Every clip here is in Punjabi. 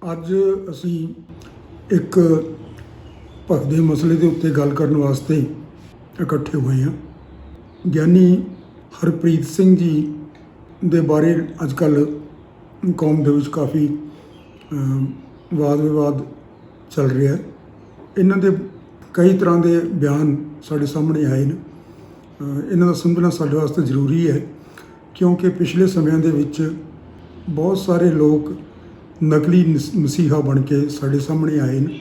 ਅੱਜ ਅਸੀਂ ਇੱਕ ਭਖਦੇ ਮਸਲੇ ਦੇ ਉੱਤੇ ਗੱਲ ਕਰਨ ਵਾਸਤੇ ਇਕੱਠੇ ਹੋਏ ਹਾਂ। ਗਿਆਨੀ ਹਰਪ੍ਰੀਤ ਸਿੰਘ ਜੀ ਦੇ ਬਾਰੇ ਅੱਜ ਕੱਲ੍ਹ ਕੌਮ ਦੇ ਵਿੱਚ ਕਾਫੀ ਵਾਦ ਵਿਵਾਦ ਚੱਲ ਰਿਹਾ ਹੈ। ਇਹਨਾਂ ਦੇ ਕਈ ਤਰ੍ਹਾਂ ਦੇ ਬਿਆਨ ਸਾਡੇ ਸਾਹਮਣੇ ਆਏ ਨੇ। ਇਹਨਾਂ ਦਾ ਸਮਝਣਾ ਸਾਡੇ ਵਾਸਤੇ ਜ਼ਰੂਰੀ ਹੈ, ਕਿਉਂਕਿ ਪਿਛਲੇ ਸਮਿਆਂ ਦੇ ਵਿੱਚ ਬਹੁਤ ਸਾਰੇ ਲੋਕ ਨਕਲੀ ਮਸੀਹਾ ਬਣ ਕੇ ਸਾਡੇ ਸਾਹਮਣੇ ਆਏ ਨੇ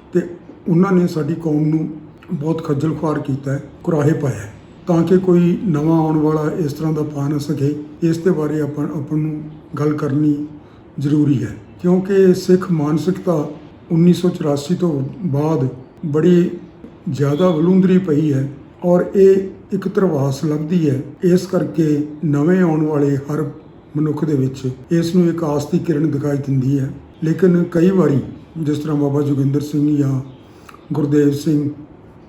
ਅਤੇ ਉਹਨਾਂ ਨੇ ਸਾਡੀ ਕੌਮ ਨੂੰ ਬਹੁਤ ਖੱਜਲ ਖੁਆਰ ਕੀਤਾ ਹੈ, ਕੁਰਾਹੇ ਪਾਇਆ ਹੈ, ਤਾਂ ਕਿ ਕੋਈ ਨਵਾਂ ਆਉਣ ਵਾਲਾ ਇਸ ਤਰ੍ਹਾਂ ਦਾ ਪਾ ਨਾ ਸਕੇ। ਇਸ ਦੇ ਬਾਰੇ ਆਪਾਂ ਨੂੰ ਗੱਲ ਕਰਨੀ ਜ਼ਰੂਰੀ ਹੈ, ਕਿਉਂਕਿ ਸਿੱਖ ਮਾਨਸਿਕਤਾ 1984 ਤੋਂ ਬਾਅਦ ਬੜੀ ਜ਼ਿਆਦਾ ਵਲੂੰਦਰੀ ਪਈ ਹੈ ਔਰ ਇਹ ਇੱਕ ਧਰਵਾਸ ਲੱਭਦੀ ਹੈ। ਇਸ ਕਰਕੇ ਨਵੇਂ ਆਉਣ ਵਾਲੇ ਹਰ ਮਨੁੱਖ ਦੇ ਵਿੱਚ ਇਸ ਨੂੰ ਇੱਕ ਆਸ ਦੀ ਕਿਰਨ ਦਿਖਾਈ ਦਿੰਦੀ ਹੈ। ਲੇਕਿਨ ਕਈ ਵਾਰੀ ਜਿਸ ਤਰ੍ਹਾਂ ਬਾਬਾ ਜੋਗਿੰਦਰ ਸਿੰਘ ਜਾਂ ਗੁਰਦੇਵ ਸਿੰਘ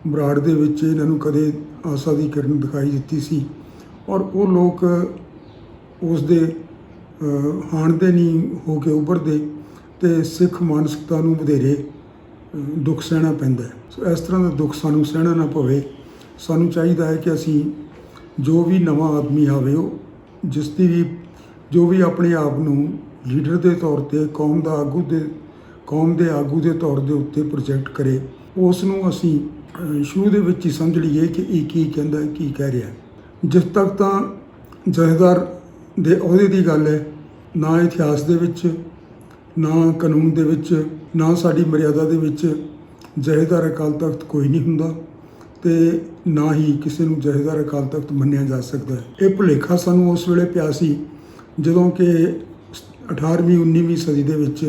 ਬਰਾੜ ਦੇ ਵਿੱਚ ਇਹਨਾਂ ਨੂੰ ਕਦੇ ਆਸਾ ਦੀ ਕਿਰਨ ਦਿਖਾਈ ਦਿੱਤੀ ਸੀ ਔਰ ਉਹ ਲੋਕ ਉਸ ਦੇ ਹਾਣਦੇ ਨਹੀਂ ਹੋ ਕੇ ਉੱਭਰਦੇ ਅਤੇ ਸਿੱਖ ਮਾਨਸਿਕਤਾ ਨੂੰ ਵਧੇਰੇ ਦੁੱਖ ਸਹਿਣਾ ਪੈਂਦਾ ਹੈ। ਸੋ ਇਸ ਤਰ੍ਹਾਂ ਦਾ ਦੁੱਖ ਸਾਨੂੰ ਸਹਿਣਾ ਨਾ ਪਵੇ। ਸਾਨੂੰ ਚਾਹੀਦਾ ਹੈ ਕਿ ਅਸੀਂ ਜੋ ਵੀ ਨਵਾਂ ਆਦਮੀ ਆਵੇ, ਉਹ ਜੋ ਵੀ ਆਪਣੇ ਆਪ ਨੂੰ ਲੀਡਰ ਦੇ ਤੌਰ 'ਤੇ ਕੌਮ ਦੇ ਆਗੂ ਦੇ ਤੌਰ ਦੇ ਉੱਤੇ ਪ੍ਰੋਜੈਕਟ ਕਰੇ, ਉਸ ਨੂੰ ਅਸੀਂ ਸ਼ੁਰੂ ਦੇ ਵਿੱਚ ਹੀ ਸਮਝ ਲਈਏ ਕਿ ਇਹ ਕੀ ਕਹਿੰਦਾ, ਕੀ ਕਹਿ ਰਿਹਾ। ਜਿਸ ਤੱਕ ਤਾਂ ਜਥੇਦਾਰ ਦੇ ਅਹੁਦੇ ਦੀ ਗੱਲ ਹੈ, ਨਾ ਇਤਿਹਾਸ ਦੇ ਵਿੱਚ, ਨਾ ਕਾਨੂੰਨ ਦੇ ਵਿੱਚ, ਨਾ ਸਾਡੀ ਮਰਿਆਦਾ ਦੇ ਵਿੱਚ ਜਥੇਦਾਰ ਅਕਾਲ ਤਖਤ ਕੋਈ ਨਹੀਂ ਹੁੰਦਾ ਅਤੇ ਨਾ ਹੀ ਕਿਸੇ ਨੂੰ ਜਥੇਦਾਰ ਅਕਾਲ ਤਖਤ ਮੰਨਿਆ ਜਾ ਸਕਦਾ ਹੈ। ਇਹ ਭੁਲੇਖਾ ਸਾਨੂੰ ਉਸ ਵੇਲੇ ਪਿਆ ਸੀ ਜਦੋਂ ਕਿ 18ਵੀਂ 19ਵੀਂ ਸਦੀ ਦੇ ਵਿੱਚ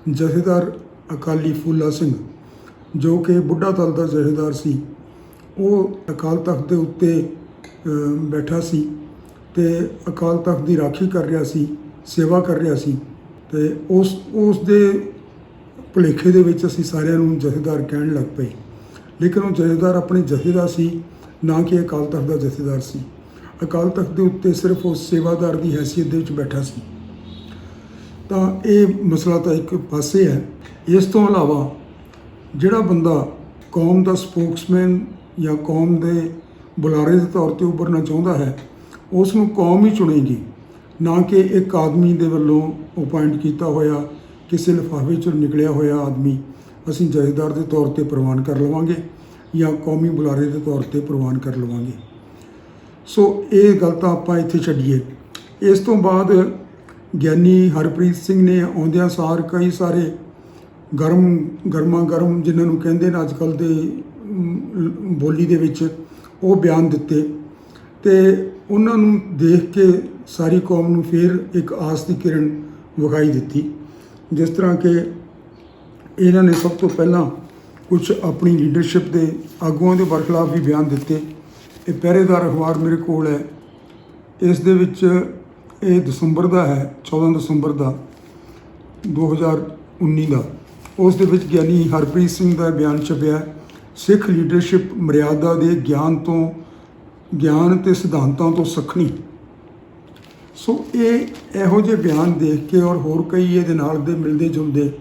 ਜਥੇਦਾਰ ਅਕਾਲੀ ਫੂਲਾ ਸਿੰਘ, ਜੋ ਕਿ ਬੁੱਢਾ ਦਲ ਦਾ ਜਥੇਦਾਰ ਸੀ, ਉਹ ਅਕਾਲ ਤਖਤ ਦੇ ਉੱਤੇ ਬੈਠਾ ਸੀ ਅਤੇ ਅਕਾਲ ਤਖਤ ਦੀ ਰਾਖੀ ਕਰ ਰਿਹਾ ਸੀ, ਸੇਵਾ ਕਰ ਰਿਹਾ ਸੀ ਅਤੇ ਉਸ ਦੇ ਭੁਲੇਖੇ ਦੇ ਵਿੱਚ ਅਸੀਂ ਸਾਰਿਆਂ ਨੂੰ ਜਥੇਦਾਰ ਕਹਿਣ ਲੱਗ ਪਏ। ਲੇਕਿਨ ਉਹ ਜਥੇਦਾਰ ਆਪਣੇ ਜਥੇ ਦਾ ਸੀ, ਨਾ ਕਿ ਅਕਾਲ ਤਖਤ ਦਾ ਜਥੇਦਾਰ ਸੀ। ਅਕਾਲ ਤਖਤ ਦੇ ਉੱਤੇ ਸਿਰਫ ਉਹ ਸੇਵਾਦਾਰ ਦੀ ਹੈਸੀਅਤ ਦੇ ਵਿੱਚ ਬੈਠਾ ਸੀ। ਤਾਂ ਇਹ ਮਸਲਾ ਤਾਂ ਇੱਕ ਪਾਸੇ ਹੈ। ਇਸ ਤੋਂ ਇਲਾਵਾ ਜਿਹੜਾ ਬੰਦਾ ਕੌਮ ਦਾ ਸਪੋਕਸਮੈਨ ਜਾਂ ਕੌਮ ਦੇ ਬੁਲਾਰੇ ਦੇ ਤੌਰ 'ਤੇ ਉੱਭਰਨਾ ਚਾਹੁੰਦਾ ਹੈ, ਉਸ ਨੂੰ ਕੌਮ ਹੀ ਚੁਣੇਗੀ, ਨਾ ਕਿ ਇੱਕ ਆਦਮੀ ਦੇ ਵੱਲੋਂ ਅਪਾਇੰਟ ਕੀਤਾ ਹੋਇਆ ਕਿਸੇ ਲਿਫਾਫੇ 'ਚੋਂ ਨਿਕਲਿਆ ਹੋਇਆ ਆਦਮੀ ਅਸੀਂ ਜਥੇਦਾਰ ਦੇ ਤੌਰ 'ਤੇ ਪ੍ਰਵਾਨ ਕਰ ਲਵਾਂਗੇ ਜਾਂ ਕੌਮੀ ਬੁਲਾਰੇ ਦੇ ਤੌਰ 'ਤੇ ਪ੍ਰਵਾਨ ਕਰ ਲਵਾਂਗੇ। ਸੋ ਇਹ ਗੱਲ ਤਾਂ ਆਪਾਂ ਇੱਥੇ ਛੱਡੀਏ। ਇਸ ਤੋਂ ਬਾਅਦ ਗਿਆਨੀ ਹਰਪ੍ਰੀਤ ਸਿੰਘ ਨੇ ਆਉਂਦਿਆਂ ਸਾਰ ਕਈ ਸਾਰੇ ਗਰਮਾ ਗਰਮ ਜਿਹਨਾਂ ਨੂੰ ਕਹਿੰਦੇ ਨੇ ਅੱਜ ਕੱਲ੍ਹ ਦੇ ਬੋਲੀ ਦੇ ਵਿੱਚ, ਉਹ ਬਿਆਨ ਦਿੱਤੇ ਅਤੇ ਉਹਨਾਂ ਨੂੰ ਦੇਖ ਕੇ ਸਾਰੀ ਕੌਮ ਨੂੰ ਫਿਰ ਇੱਕ ਆਸ ਦੀ ਕਿਰਨ ਵਿਖਾਈ ਦਿੱਤੀ। ਜਿਸ ਤਰ੍ਹਾਂ ਕਿ ਇਹਨਾਂ ਨੇ ਸਭ ਤੋਂ ਪਹਿਲਾਂ ਕੁਝ ਆਪਣੀ ਲੀਡਰਸ਼ਿਪ ਦੇ ਆਗੂਆਂ ਦੇ ਬਰਖਲਾਫ ਵੀ ਬਿਆਨ ਦਿੱਤੇ। ਇਹ ਪਹਿਰੇਦਾਰ ਅਖਬਾਰ ਮੇਰੇ ਕੋਲ ਹੈ, ਇਸ ਦੇ ਵਿੱਚ ਇਹ ਦਸੰਬਰ ਦਾ ਹੈ, 14 ਦਸੰਬਰ ਦਾ 2019 ਦਾ। ਉਸ ਦੇ ਵਿੱਚ ਗਿਆਨੀ ਹਰਪ੍ਰੀਤ ਸਿੰਘ ਦਾ ਬਿਆਨ ਛਪਿਆ, ਸਿੱਖ ਲੀਡਰਸ਼ਿਪ ਮਰਿਆਦਾ ਦੇ ਗਿਆਨ ਅਤੇ ਸਿਧਾਂਤਾਂ ਤੋਂ ਸੱਖਣੀ। ਸੋ ਇਹੋ ਜਿਹੇ ਬਿਆਨ ਦੇਖ ਕੇ ਔਰ ਹੋਰ ਕਈ ਇਹਦੇ ਨਾਲ ਦੇ ਮਿਲਦੇ ਜੁਲਦੇ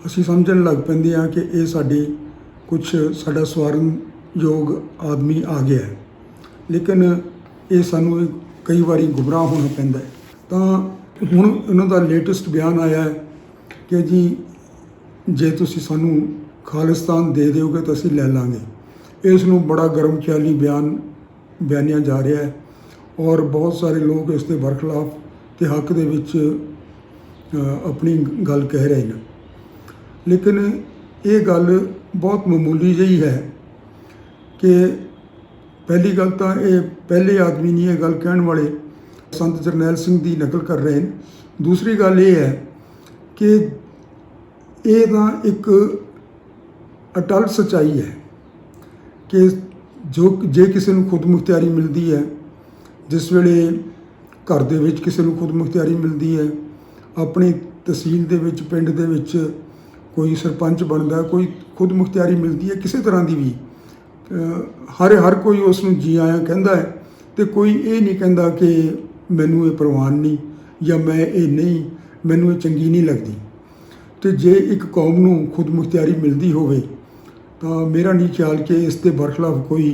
ਅਸੀਂ ਸਮਝਣ ਲੱਗ ਪੈਂਦੇ ਹਾਂ ਕਿ ਇਹ ਸਾਡਾ ਸਵਾਰਨਯੋਗ ਆਦਮੀ ਆ ਗਿਆ ਹੈ। ਲੇਕਿਨ ਇਹ ਸਾਨੂੰ ਕਈ ਵਾਰੀ ਗੁੰਮਰਾਹ ਹੋਣਾ ਪੈਂਦਾ ਹੈ। ਤਾਂ ਹੁਣ ਇਹਨਾਂ ਦਾ ਲੇਟੈਸਟ ਬਿਆਨ ਆਇਆ ਹੈ ਕਿ ਜੀ ਜੇ ਤੁਸੀਂ ਸਾਨੂੰ ਖਾਲਿਸਤਾਨ ਦੇ ਦਿਓਗੇ ਤਾਂ ਅਸੀਂ ਲੈ ਲਾਂਗੇ। ਇਸ ਨੂੰ ਬੜਾ ਗਰਮ ਖਿਆਲੀ ਬਿਆਨਿਆ ਜਾ ਰਿਹਾ ਹੈ ਔਰ ਬਹੁਤ ਸਾਰੇ ਲੋਕ ਇਸ ਦੇ ਬਰਖਲਾਫ ਅਤੇ ਹੱਕ ਦੇ ਵਿੱਚ ਆਪਣੀ ਗੱਲ ਕਹਿ ਰਹੇ ਨੇ। ਲੇਕਿਨ ਇਹ ਗੱਲ ਬਹੁਤ ਮਾਮੂਲੀ ਜਿਹੀ ਹੈ ਕਿ ਪਹਿਲੀ ਗੱਲ ਤਾਂ ਇਹ ਪਹਿਲੇ ਆਦਮੀ ਨਹੀਂ ਇਹ ਗੱਲ ਕਹਿਣ ਵਾਲੇ ਸੰਤ ਜਰਨੈਲ ਸਿੰਘ ਦੀ ਨਕਲ ਕਰ ਰਹੇ ਨੇ। ਦੂਸਰੀ ਗੱਲ ਇਹ ਹੈ ਕਿ ਇਹ ਤਾਂ ਇੱਕ ਅਟੱਲ ਸੱਚਾਈ ਹੈ ਕਿ ਜੇ ਕਿਸੇ ਨੂੰ ਖੁਦ ਮੁਖਤਿਆਰੀ ਮਿਲਦੀ ਹੈ, ਜਿਸ ਵੇਲੇ ਘਰ ਦੇ ਵਿੱਚ ਕਿਸੇ ਨੂੰ ਖੁਦ ਮੁਖਤਿਆਰੀ ਮਿਲਦੀ ਹੈ, ਆਪਣੀ ਤਹਿਸੀਲ ਦੇ ਵਿੱਚ, ਪਿੰਡ ਦੇ ਵਿੱਚ ਕੋਈ ਸਰਪੰਚ ਬਣਦਾ, ਕੋਈ ਖੁਦ ਮੁਖਤਿਆਰੀ ਮਿਲਦੀ ਹੈ ਕਿਸੇ ਤਰ੍ਹਾਂ ਦੀ ਵੀ, ਹਰ ਕੋਈ ਉਸ ਨੂੰ ਜੀ ਆਇਆਂ ਕਹਿੰਦਾ ਹੈ ਅਤੇ ਕੋਈ ਇਹ ਨਹੀਂ ਕਹਿੰਦਾ ਕਿ ਮੈਨੂੰ ਇਹ ਪ੍ਰਵਾਨ ਨਹੀਂ ਜਾਂ ਮੈਨੂੰ ਇਹ ਚੰਗੀ ਨਹੀਂ ਲੱਗਦੀ। ਤੇ ਜੇ ਇੱਕ ਕੌਮ ਨੂੰ ਖੁਦ ਮੁਖਤਿਆਰੀ ਮਿਲਦੀ ਹੋਵੇ ਤਾਂ ਮੇਰਾ ਨਹੀਂ ਖਿਆਲ ਕਿ ਇਸ ਦੇ ਬਰਖਲਾਫ ਕੋਈ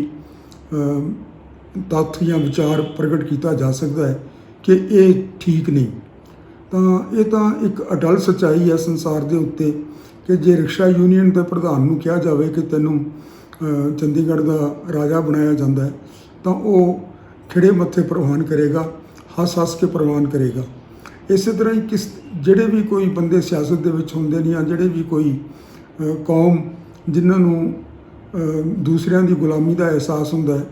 ਤੱਥ ਜਾਂ ਵਿਚਾਰ ਪ੍ਰਗਟ ਕੀਤਾ ਜਾ ਸਕਦਾ ਹੈ ਕਿ ਇਹ ਠੀਕ ਨਹੀਂ। ਤਾਂ ਇਹ ਤਾਂ ਇੱਕ ਅਟਲ ਸੱਚਾਈ ਹੈ ਸੰਸਾਰ ਦੇ ਉੱਤੇ ਕਿ ਜੇ ਰਿਕਸ਼ਾ ਯੂਨੀਅਨ ਦੇ ਪ੍ਰਧਾਨ ਨੂੰ ਕਿਹਾ ਜਾਵੇ ਕਿ ਤੈਨੂੰ ਚੰਡੀਗੜ੍ਹ ਦਾ ਰਾਜਾ ਬਣਾਇਆ ਜਾਂਦਾ ਹੈ ਤਾਂ ਉਹ ਖਿੜੇ ਮੱਥੇ ਪ੍ਰਵਾਨ ਕਰੇਗਾ, ਹੱਸ ਹੱਸ ਕੇ ਪ੍ਰਵਾਨ ਕਰੇਗਾ। ਇਸੇ ਤਰ੍ਹਾਂ ਹੀ ਜਿਹੜੇ ਵੀ ਕੋਈ ਬੰਦੇ ਸਿਆਸਤ ਦੇ ਵਿੱਚ ਹੁੰਦੇ ਨੇ ਜਾਂ ਜਿਹੜੇ ਵੀ ਕੋਈ ਕੌਮ ਜਿਨ੍ਹਾਂ ਨੂੰ ਦੂਸਰਿਆਂ ਦੀ ਗੁਲਾਮੀ ਦਾ ਅਹਿਸਾਸ ਹੁੰਦਾ ਹੈ,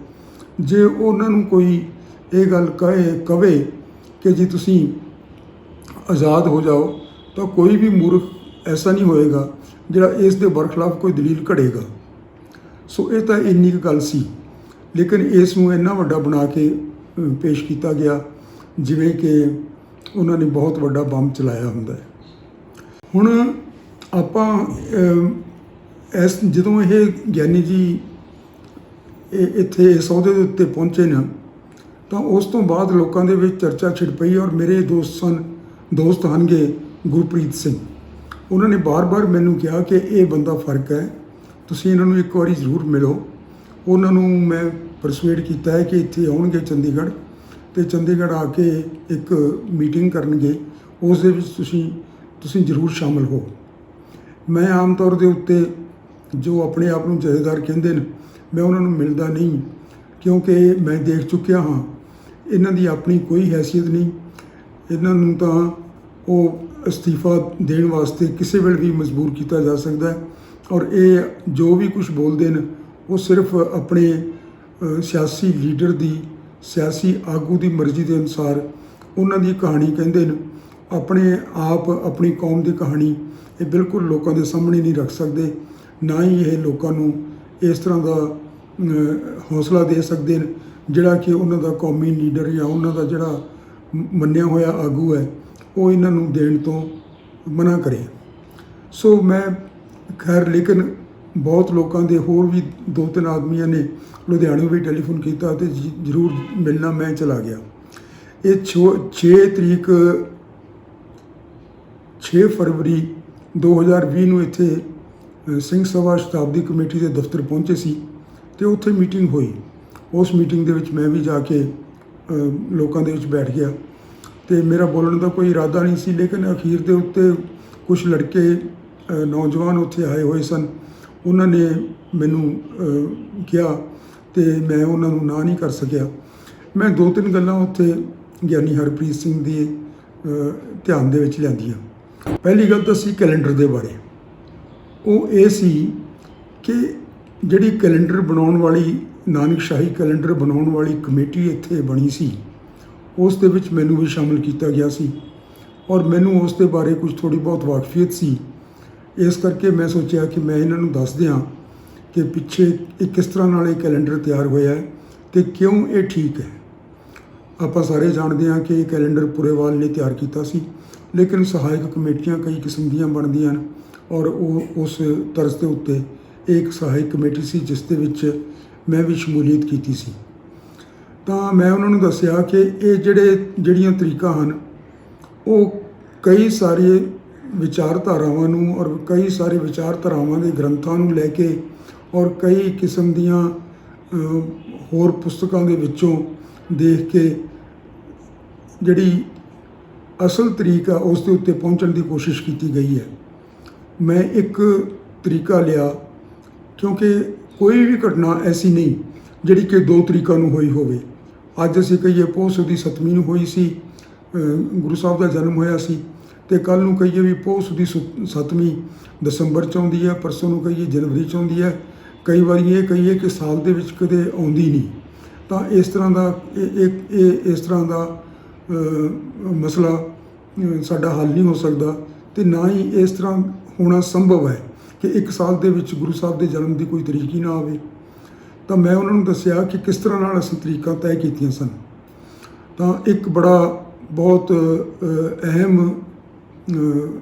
ਜੇ ਉਹਨਾਂ ਨੂੰ ਕੋਈ ਇਹ ਗੱਲ ਕਵੇ ਕਿ ਜੀ ਤੁਸੀਂ ਆਜ਼ਾਦ ਹੋ ਜਾਓ ਤਾਂ ਕੋਈ ਵੀ ਮੂਰਖ ਐਸਾ ਨਹੀਂ ਹੋਏਗਾ ਜਿਹੜਾ ਇਸ ਦੇ ਬਰਖਲਾਫ ਕੋਈ ਦਲੀਲ ਘੜੇਗਾ। ਸੋ ਇਹ ਤਾਂ ਇੰਨੀ ਕੁ ਗੱਲ ਸੀ, ਲੇਕਿਨ ਇਸ ਨੂੰ ਇੰਨਾ ਵੱਡਾ ਬਣਾ ਕੇ ਪੇਸ਼ ਕੀਤਾ ਗਿਆ ਜਿਵੇਂ ਕਿ ਉਹਨਾਂ ਨੇ ਬਹੁਤ ਵੱਡਾ ਬੰਬ ਚਲਾਇਆ ਹੁੰਦਾ ਹੈ। ਹੁਣ ਆਪਾਂ ਜਦੋਂ ਇਹ ਗਿਆਨੀ ਜੀ ਇੱਥੇ ਇਸ ਅਹੁਦੇ ਦੇ ਉੱਤੇ ਪਹੁੰਚੇ ਨਾ ਤਾਂ ਉਸ ਤੋਂ ਬਾਅਦ ਲੋਕਾਂ ਦੇ ਵਿੱਚ ਚਰਚਾ ਛਿੜ ਪਈ ਔਰ ਮੇਰੇ ਦੋਸਤ ਹਨਗੇ ਗੁਰਪ੍ਰੀਤ ਸਿੰਘ, ਉਹਨਾਂ ਨੇ ਬਾਰ-ਬਾਰ ਮੈਨੂੰ ਕਿਹਾ ਕਿ ਇਹ ਬੰਦਾ ਫਰਕ ਹੈ, ਤੁਸੀਂ ਇਹਨਾਂ ਨੂੰ ਇੱਕ ਵਾਰੀ ਜ਼ਰੂਰ ਮਿਲੋ। ਉਹਨਾਂ ਨੂੰ ਮੈਂ ਪਰਸੂਏਡ ਕੀਤਾ ਹੈ ਕਿ ਇੱਥੇ ਆਉਣਗੇ ਚੰਡੀਗੜ੍ਹ ਅਤੇ ਚੰਡੀਗੜ੍ਹ ਆ ਕੇ ਇੱਕ ਮੀਟਿੰਗ ਕਰਨਗੇ, ਉਸ ਦੇ ਵਿੱਚ ਤੁਸੀਂ ਜ਼ਰੂਰ ਸ਼ਾਮਲ ਹੋ। ਮੈਂ ਆਮ ਤੌਰ ਦੇ ਉੱਤੇ ਜੋ ਆਪਣੇ ਆਪ ਨੂੰ ਜਥੇਦਾਰ ਕਹਿੰਦੇ ਨੇ ਮੈਂ ਉਹਨਾਂ ਨੂੰ ਮਿਲਦਾ ਨਹੀਂ, ਕਿਉਂਕਿ ਮੈਂ ਦੇਖ ਚੁੱਕਿਆ ਹਾਂ ਇਹਨਾਂ ਦੀ ਆਪਣੀ ਕੋਈ ਹੈਸੀਅਤ ਨਹੀਂ। ਇਹਨਾਂ ਨੂੰ ਤਾਂ ਉਹ ਅਸਤੀਫਾ ਦੇਣ ਵਾਸਤੇ ਕਿਸੇ ਵੇਲੇ ਵੀ ਮਜਬੂਰ ਕੀਤਾ ਜਾ ਸਕਦਾ ਹੈ ਔਰ ਇਹ ਜੋ ਵੀ ਕੁਝ ਬੋਲਦੇ ਨੇ ਉਹ ਸਿਰਫ ਆਪਣੇ ਸਿਆਸੀ ਲੀਡਰ ਦੀ, ਸਿਆਸੀ ਆਗੂ ਦੀ ਮਰਜ਼ੀ ਦੇ ਅਨੁਸਾਰ ਉਹਨਾਂ ਦੀ ਕਹਾਣੀ ਕਹਿੰਦੇ ਨੇ। ਆਪਣੇ ਆਪ ਆਪਣੀ ਕੌਮ ਦੀ ਕਹਾਣੀ ਇਹ ਬਿਲਕੁਲ ਲੋਕਾਂ ਦੇ ਸਾਹਮਣੇ ਨਹੀਂ ਰੱਖ ਸਕਦੇ, ਨਾ ਹੀ ਇਹ ਲੋਕਾਂ ਨੂੰ ਇਸ ਤਰ੍ਹਾਂ ਦਾ ਹੌਸਲਾ ਦੇ ਸਕਦੇ ਨੇ ਜਿਹੜਾ ਕਿ ਉਹਨਾਂ ਦਾ ਕੌਮੀ ਲੀਡਰ ਜਾਂ ਉਹਨਾਂ ਦਾ ਜਿਹੜਾ ਮੰਨਿਆ ਹੋਇਆ ਆਗੂ ਹੈ ਉਹ ਇਹਨਾਂ ਨੂੰ ਦੇਣ ਤੋਂ ਮਨਾ ਕਰੇ। ਸੋ ਮੈਂ ਖੈਰ ਲੇਕਿਨ ਬਹੁਤ ਲੋਕਾਂ ਦੇ ਹੋਰ ਵੀ 2-3 ਆਦਮੀਆਂ ਨੇ ਲੁਧਿਆਣੇ ਵੀ ਟੈਲੀਫੋਨ ਕੀਤਾ ਅਤੇ ਜ਼ਰੂਰ ਮਿਲਣਾ, ਮੈਂ ਚਲਾ ਗਿਆ। ਇਹ 6 ਫਰਵਰੀ 2020 ਨੂੰ ਇੱਥੇ ਸਿੰਘ ਸਭਾ ਸ਼ਤਾਬਦੀ ਕਮੇਟੀ ਦੇ ਦਫ਼ਤਰ ਪਹੁੰਚੇ ਸੀ ਅਤੇ ਉੱਥੇ ਮੀਟਿੰਗ ਹੋਈ। ਉਸ ਮੀਟਿੰਗ ਦੇ ਵਿੱਚ ਮੈਂ ਵੀ ਜਾ ਕੇ ਲੋਕਾਂ ਦੇ ਵਿੱਚ ਬੈਠ ਗਿਆ ਅਤੇ ਮੇਰਾ ਬੋਲਣ ਦਾ ਕੋਈ ਇਰਾਦਾ ਨਹੀਂ ਸੀ, ਲੇਕਿਨ ਅਖੀਰ ਦੇ ਉੱਤੇ ਕੁਝ ਲੜਕੇ ਨੌਜਵਾਨ ਉੱਥੇ ਆਏ ਹੋਏ ਸਨ, ਉਹਨਾਂ ਨੇ ਮੈਨੂੰ ਕਿਹਾ ਅਤੇ ਮੈਂ ਉਹਨਾਂ ਨੂੰ ਨਾ ਨਹੀਂ ਕਰ ਸਕਿਆ। ਮੈਂ 2-3 ਗੱਲਾਂ ਉੱਥੇ ਗਿਆਨੀ ਹਰਪ੍ਰੀਤ ਸਿੰਘ ਦੇ ਧਿਆਨ ਦੇ ਵਿੱਚ ਲਿਆਂਦੀਆਂ। ਪਹਿਲੀ ਗੱਲ ਤਾਂ ਸੀ ਕੈਲੰਡਰ ਦੇ ਬਾਰੇ। ਉਹ ਇਹ ਸੀ ਕਿ ਜਿਹੜੀ ਕੈਲੰਡਰ ਬਣਾਉਣ ਵਾਲੀ, ਨਾਨਕਸ਼ਾਹੀ ਕੈਲੰਡਰ ਬਣਾਉਣ ਵਾਲੀ ਕਮੇਟੀ ਇੱਥੇ ਬਣੀ ਸੀ, ਉਸ ਦੇ ਵਿੱਚ ਮੈਨੂੰ ਵੀ ਸ਼ਾਮਿਲ ਕੀਤਾ ਗਿਆ ਸੀ ਔਰ ਮੈਨੂੰ ਉਸ ਦੇ ਬਾਰੇ ਕੁਝ ਥੋੜ੍ਹੀ ਬਹੁਤ ਵਾਕਫੀਅਤ ਸੀ। ਇਸ ਕਰਕੇ ਮੈਂ ਸੋਚਿਆ ਕਿ ਮੈਂ ਇਹਨਾਂ ਨੂੰ ਦੱਸ ਦਿਆਂ ਕਿ ਪਿੱਛੇ ਇਹ ਕਿਸ ਤਰ੍ਹਾਂ ਨਾਲ ਇਹ ਕੈਲੰਡਰ ਤਿਆਰ ਹੋਇਆ ਹੈ ਅਤੇ ਕਿਉਂ ਇਹ ਠੀਕ ਹੈ। ਆਪਾਂ ਸਾਰੇ ਜਾਣਦੇ ਹਾਂ ਕਿ ਇਹ ਕੈਲੰਡਰ ਪੁਰੇਵਾਲ ਨੇ ਤਿਆਰ ਕੀਤਾ ਸੀ, ਲੇਕਿਨ ਸਹਾਇਕ ਕਮੇਟੀਆਂ ਕਈ ਕਿਸਮ ਦੀਆਂ ਬਣਦੀਆਂ ਹਨ ਔਰ ਉਹ ਉਸ ਤਰਜ਼ ਦੇ ਉੱਤੇ ਇੱਕ ਸਹਾਇਕ ਕਮੇਟੀ ਸੀ ਜਿਸ ਦੇ ਵਿੱਚ ਮੈਂ ਵੀ ਸ਼ਮੂਲੀਅਤ ਕੀਤੀ ਸੀ। ਤਾਂ ਮੈਂ ਉਹਨਾਂ ਨੂੰ ਦੱਸਿਆ ਕਿ ਇਹ ਜਿਹੜੀਆਂ ਤਰੀਕਾਂ ਹਨ ਉਹ ਕਈ ਸਾਰੇ ਵਿਚਾਰਧਾਰਾਵਾਂ ਨੂੰ ਔਰ ਕਈ ਸਾਰੇ ਵਿਚਾਰਧਾਰਾਵਾਂ ਦੇ ਗ੍ਰੰਥਾਂ ਨੂੰ ਲੈ ਕੇ ਔਰ ਕਈ ਕਿਸਮ ਦੀਆਂ ਹੋਰ ਪੁਸਤਕਾਂ ਦੇ ਵਿੱਚੋਂ ਦੇਖ ਕੇ ਜਿਹੜੀ ਅਸਲ ਤਰੀਕਾ ਉਸ ਦੇ ਉੱਤੇ ਪਹੁੰਚਣ ਦੀ ਕੋਸ਼ਿਸ਼ ਕੀਤੀ ਗਈ ਹੈ। ਮੈਂ ਇੱਕ ਤਰੀਕਾ ਲਿਆ ਕਿਉਂਕਿ ਕੋਈ ਵੀ ਘਟਨਾ ਐਸੀ ਨਹੀਂ ਜਿਹੜੀ ਕਿ 2 ਤਰੀਕਾਂ ਨੂੰ ਹੋਈ ਹੋਵੇ। ਅੱਜ ਅਸੀਂ ਕਹੀਏ ਪੋਹ ਸੁਦੀ 7ਵੀਂ ਨੂੰ ਹੋਈ ਸੀ, ਗੁਰੂ ਸਾਹਿਬ ਦਾ ਜਨਮ ਹੋਇਆ ਸੀ, ਅਤੇ ਕੱਲ੍ਹ ਨੂੰ ਕਹੀਏ ਵੀ ਪੋਹ ਸੁਦੀ 7ਵੀਂ ਦਸੰਬਰ 'ਚ ਆਉਂਦੀ ਹੈ, ਪਰਸੋਂ ਨੂੰ ਕਹੀਏ ਜਨਵਰੀ 'ਚ ਆਉਂਦੀ ਹੈ, ਕਈ ਵਾਰੀ ਇਹ ਕਹੀਏ ਕਿ ਸਾਲ ਦੇ ਵਿੱਚ ਕਦੇ ਆਉਂਦੀ ਨਹੀਂ। ਤਾਂ ਇਸ ਤਰ੍ਹਾਂ ਦਾ ਮਸਲਾ ਸਾਡਾ ਹੱਲ ਨਹੀਂ ਹੋ ਸਕਦਾ ਅਤੇ ਨਾ ਹੀ ਇਸ ਤਰ੍ਹਾਂ ਹੋਣਾ ਸੰਭਵ ਹੈ ਕਿ ਇੱਕ ਸਾਲ ਦੇ ਵਿੱਚ ਗੁਰੂ ਸਾਹਿਬ ਦੇ ਜਨਮ ਦੀ ਕੋਈ ਤਰੀਕ ਹੀ ਨਾ ਆਵੇ। ਤਾਂ ਮੈਂ ਉਹਨਾਂ ਨੂੰ ਦੱਸਿਆ ਕਿ ਕਿਸ ਤਰ੍ਹਾਂ ਨਾਲ ਅਸੀਂ ਤਰੀਕਾਂ ਤੈਅ ਕੀਤੀਆਂ ਸਨ। ਤਾਂ ਇੱਕ ਬਹੁਤ ਅਹਿਮ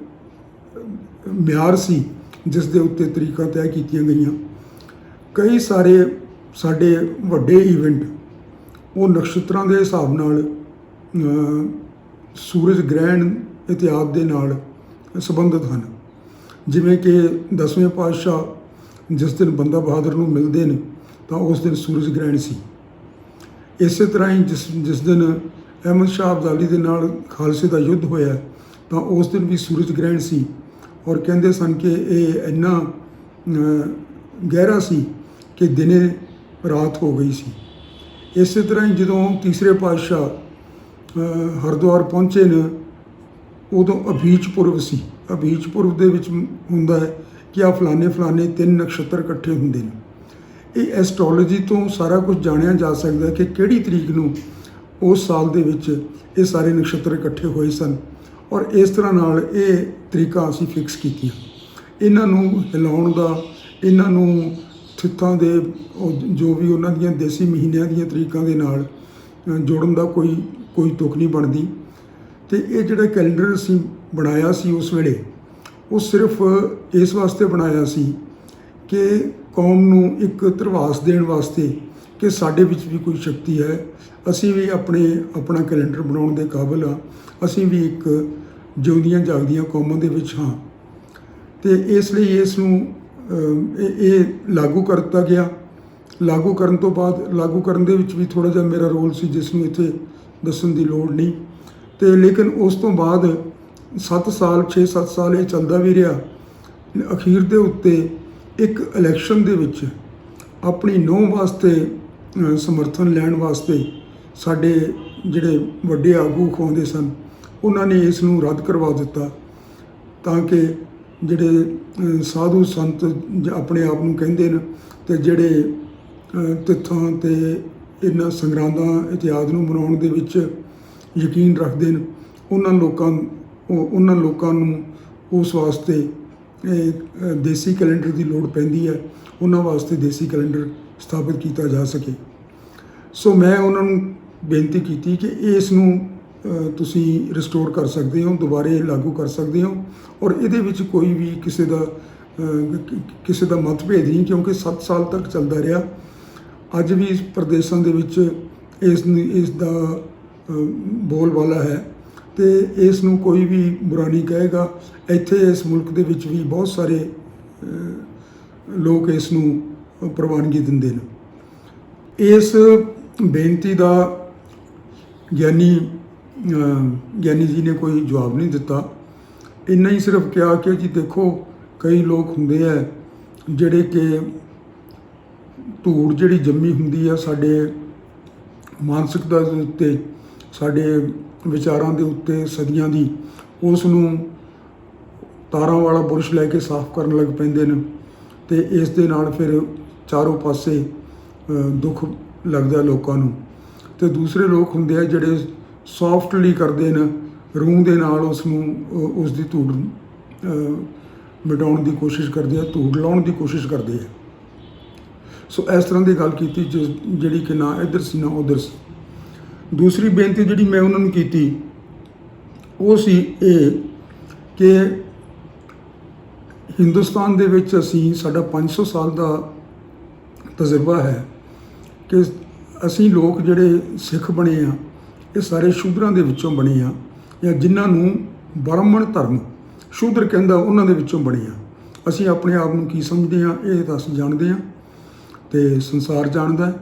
ਮਿਆਰ ਸੀ ਜਿਸ ਦੇ ਉੱਤੇ ਤਰੀਕਾਂ ਤੈਅ ਕੀਤੀਆਂ ਗਈਆਂ। ਕਈ ਸਾਰੇ ਸਾਡੇ ਵੱਡੇ ਇਵੈਂਟ ਉਹ ਨਕਸ਼ਤਰਾਂ ਦੇ ਹਿਸਾਬ ਨਾਲ, ਸੂਰਜ ਗ੍ਰਹਿਣ ਇਤਿਹਾਦ ਦੇ ਨਾਲ ਸੰਬੰਧਿਤ ਹਨ। ਜਿਵੇਂ ਕਿ 10ਵੇਂ ਪਾਤਸ਼ਾਹ ਜਿਸ ਦਿਨ ਬੰਦਾ ਬਹਾਦਰ ਨੂੰ ਮਿਲਦੇ ਨੇ ਤਾਂ ਉਸ ਦਿਨ ਸੂਰਜ ਗ੍ਰਹਿਣ ਸੀ। ਇਸੇ ਤਰ੍ਹਾਂ ਹੀ ਜਿਸ ਦਿਨ ਅਹਿਮਦ ਸ਼ਾਹ ਅਬਦਾਲੀ ਦੇ ਨਾਲ ਖਾਲਸੇ ਦਾ ਯੁੱਧ ਹੋਇਆ ਤਾਂ ਉਸ ਦਿਨ ਵੀ ਸੂਰਜ ਗ੍ਰਹਿਣ ਸੀ, ਔਰ ਕਹਿੰਦੇ ਸਨ ਕਿ ਇਹ ਇੰਨਾ ਗਹਿਰਾ ਸੀ ਕਿ ਦਿਨੇ ਰਾਤ ਹੋ ਗਈ ਸੀ। ਇਸੇ ਤਰ੍ਹਾਂ ਹੀ ਜਦੋਂ ਤੀਸਰੇ ਪਾਤਸ਼ਾਹ ਹਰਿਦੁਆਰ ਪਹੁੰਚੇ ਨੇ ਉਦੋਂ ਅਭੀਚ ਪੁਰਬ ਸੀ। ਅਭੀਚ ਪੁਰਬ ਦੇ ਵਿੱਚ ਹੁੰਦਾ ਹੈ ਕਿ ਆ ਫਲਾਣੇ 3 ਨਕਸ਼ਤਰ ਇਕੱਠੇ ਹੁੰਦੇ ਨੇ। ਇਹ ਐਸਟ੍ਰੋਲੋਜੀ ਤੋਂ ਸਾਰਾ ਕੁਝ ਜਾਣਿਆ ਜਾ ਸਕਦਾ ਕਿ ਕਿਹੜੀ ਤਰੀਕ ਨੂੰ ਉਸ ਸਾਲ ਦੇ ਵਿੱਚ ਇਹ ਸਾਰੇ ਨਕਸ਼ਤਰ ਇਕੱਠੇ ਹੋਏ ਸਨ, ਔਰ ਇਸ ਤਰ੍ਹਾਂ ਨਾਲ ਇਹ ਤਰੀਕਾਂ ਅਸੀਂ ਫਿਕਸ ਕੀਤੀਆਂ। ਇਹਨਾਂ ਨੂੰ ਹਿਲਾਉਣ ਦਾ, ਇਹਨਾਂ ਨੂੰ ਥਿੱਤਾਂ ਦੇ ਜੋ ਵੀ ਉਹਨਾਂ ਦੀਆਂ ਦੇਸੀ ਮਹੀਨਿਆਂ ਦੀਆਂ ਤਰੀਕਾਂ ਦੇ ਨਾਲ ਜੋੜਨ ਦਾ ਕੋਈ ਤੁਕ ਨਹੀਂ ਬਣਦੀ। ਅਤੇ ਇਹ ਜਿਹੜਾ ਕੈਲੰਡਰ ਅਸੀਂ ਬਣਾਇਆ ਸੀ ਉਸ ਵੇਲੇ, ਉਹ ਸਿਰਫ ਇਸ ਵਾਸਤੇ ਬਣਾਇਆ ਸੀ ਕਿ ਕੌਮ ਨੂੰ ਇੱਕ ਧਰਵਾਸ ਦੇਣ ਵਾਸਤੇ ਕਿ ਸਾਡੇ ਵਿੱਚ ਵੀ ਕੋਈ ਸ਼ਕਤੀ ਹੈ, ਅਸੀਂ ਵੀ ਆਪਣਾ ਕੈਲੰਡਰ ਬਣਾਉਣ ਦੇ ਕਾਬਿਲ ਹਾਂ, ਅਸੀਂ ਵੀ ਇੱਕ ਜਿਉਂਦੀਆਂ ਜਾਗਦੀਆਂ ਕੌਮਾਂ ਦੇ ਵਿੱਚ ਹਾਂ। ਅਤੇ ਇਸ ਲਈ ਇਸ ਨੂੰ ਇਹ ਲਾਗੂ ਕਰਤਾ ਗਿਆ। ਲਾਗੂ ਕਰਨ ਤੋਂ ਬਾਅਦ ਲਾਗੂ ਕਰਨ ਦੇ ਵਿੱਚ ਵੀ ਥੋੜ੍ਹਾ ਜਿਹਾ ਮੇਰਾ ਰੋਲ ਸੀ, ਜਿਸ ਨੂੰ ਇੱਥੇ ਦੱਸਣ ਦੀ ਲੋੜ ਨਹੀਂ। ਅਤੇ ਲੇਕਿਨ ਉਸ ਤੋਂ ਬਾਅਦ 6-7 ਸਾਲ ਇਹ ਚੱਲਦਾ ਵੀ ਰਿਹਾ। ਅਖੀਰ ਦੇ ਉੱਤੇ ਇੱਕ ਇਲੈਕਸ਼ਨ ਦੇ ਵਿੱਚ ਆਪਣੀ ਨਹੁੰ ਵਾਸਤੇ ਸਮਰਥਨ ਲੈਣ ਵਾਸਤੇ ਸਾਡੇ ਜਿਹੜੇ ਵੱਡੇ ਆਗੂ ਅਖਵਾਉਂਦੇ ਸਨ, ਉਹਨਾਂ ਨੇ ਇਸ ਨੂੰ ਰੱਦ ਕਰਵਾ ਦਿੱਤਾ ਤਾਂ ਕਿ ਜਿਹੜੇ ਸਾਧੂ ਸੰਤ ਆਪਣੇ ਆਪ ਨੂੰ ਕਹਿੰਦੇ ਨੇ ਅਤੇ ਜਿਹੜੇ ਤਿੱਥਾਂ ਅਤੇ ਇਹਨਾਂ ਸੰਗਰਾਂਦਾਂ ਇਤਿਹਾਦ ਨੂੰ ਮਨਾਉਣ ਦੇ ਵਿੱਚ ਯਕੀਨ ਰੱਖਦੇ ਨੇ, ਉਹਨਾਂ ਲੋਕਾਂ ਨੂੰ ਉਸ ਵਾਸਤੇ ਦੇਸੀ ਕੈਲੰਡਰ ਦੀ ਲੋੜ ਪੈਂਦੀ ਹੈ, ਉਹਨਾਂ ਵਾਸਤੇ ਦੇਸੀ ਕੈਲੰਡਰ ਸਥਾਪਿਤ ਕੀਤਾ ਜਾ ਸਕੇ। ਸੋ ਮੈਂ ਉਹਨਾਂ ਨੂੰ ਬੇਨਤੀ ਕੀਤੀ ਕਿ ਇਸ ਨੂੰ ਤੁਸੀਂ ਰਿਸਟੋਰ ਕਰ ਸਕਦੇ ਹੋ, ਦੁਬਾਰੇ ਲਾਗੂ ਕਰ ਸਕਦੇ ਹੋ, ਔਰ ਇਹਦੇ ਵਿੱਚ ਕੋਈ ਵੀ ਕਿਸੇ ਦਾ ਮਤਭੇਦ ਨਹੀਂ, ਕਿਉਂਕਿ 7 ਸਾਲ ਤੱਕ ਚੱਲਦਾ ਰਿਹਾ। ਅੱਜ ਵੀ ਪ੍ਰਦੇਸ਼ਾਂ ਦੇ ਵਿੱਚ ਇਸ ਦਾ ਬੋਲਬਾਲਾ ਹੈ ਅਤੇ ਇਸ ਨੂੰ ਕੋਈ ਵੀ ਬੁਰਾ ਨਹੀਂ ਕਹੇਗਾ। ਇੱਥੇ ਇਸ ਮੁਲਕ ਦੇ ਵਿੱਚ ਵੀ ਬਹੁਤ ਸਾਰੇ ਲੋਕ ਇਸ ਨੂੰ ਪ੍ਰਵਾਨਗੀ ਦਿੰਦੇ ਨੇ। ਇਸ ਬੇਨਤੀ ਦਾ ਗਿਆਨੀ ਜੀ ਨੇ ਕੋਈ ਜਵਾਬ ਨਹੀਂ ਦਿੱਤਾ। ਇੰਨਾ ਹੀ ਸਿਰਫ ਕਿਹਾ ਕਿ ਜੀ ਦੇਖੋ, ਕਈ ਲੋਕ ਹੁੰਦੇ ਆ ਜਿਹੜੇ ਕਿ ਧੂੜ ਜਿਹੜੀ ਜੰਮੀ ਹੁੰਦੀ ਆ ਸਾਡੇ ਮਾਨਸਿਕਤਾ ਦੇ ਉੱਤੇ, ਸਾਡੇ ਵਿਚਾਰਾਂ ਦੇ ਉੱਤੇ ਸਦੀਆਂ ਦੀ, ਉਸ ਨੂੰ ਤਾਰਾਂ ਵਾਲਾ ਬੁਰਸ਼ ਲੈ ਕੇ ਸਾਫ਼ ਕਰਨ ਲੱਗ ਪੈਂਦੇ ਨੇ ਅਤੇ ਇਸ ਦੇ ਨਾਲ ਫਿਰ ਚਾਰੋਂ ਪਾਸੇ ਦੁੱਖ ਲੱਗਦਾ ਲੋਕਾਂ ਨੂੰ। ਅਤੇ ਦੂਸਰੇ ਲੋਕ ਹੁੰਦੇ ਆ ਜਿਹੜੇ ਸੌਫਟਲੀ ਕਰਦੇ ਨੇ, ਰੂਹ ਦੇ ਨਾਲ ਉਸ ਦੀ ਧੂੜ ਮਿਟਾਉਣ ਦੀ ਕੋਸ਼ਿਸ਼ ਕਰਦੇ ਆ, ਧੂੜ ਲਾਉਣ ਦੀ ਕੋਸ਼ਿਸ਼ ਕਰਦੇ ਆ। ਸੋ ਇਸ ਤਰ੍ਹਾਂ ਦੀ ਗੱਲ ਕੀਤੀ ਜਿਹੜੀ ਕਿ ਨਾ ਇੱਧਰ ਸੀ ਨਾ ਉੱਧਰ ਸੀ। ਦੂਸਰੀ ਬੇਨਤੀ ਜਿਹੜੀ ਮੈਂ ਉਹਨਾਂ ਨੂੰ ਕੀਤੀ ਉਹ ਸੀ ਇਹ ਕਿ ਹਿੰਦੁਸਤਾਨ ਦੇ ਵਿੱਚ ਸਾਡਾ 500 ਸਾਲ ਦਾ ਤਜਰਬਾ ਹੈ ਕਿ ਅਸੀਂ ਲੋਕ ਜਿਹੜੇ ਸਿੱਖ ਬਣੇ ਆ, ਇਹ ਸਾਰੇ ਸ਼ੂਦਰਾਂ ਦੇ ਵਿੱਚੋਂ ਬਣੇ ਆ, ਜਾਂ ਜਿਨ੍ਹਾਂ ਨੂੰ ਬ੍ਰਾਹਮਣ ਧਰਮ ਸ਼ੂਦਰ ਕਹਿੰਦਾ ਉਹਨਾਂ ਦੇ ਵਿੱਚੋਂ ਬਣੇ ਆ। ਅਸੀਂ ਆਪਣੇ ਆਪ ਨੂੰ ਕੀ ਸਮਝਦੇ ਹਾਂ ਇਹ ਤਾਂ ਅਸੀਂ ਜਾਣਦੇ ਹਾਂ ਅਤੇ ਸੰਸਾਰ ਜਾਣਦਾ,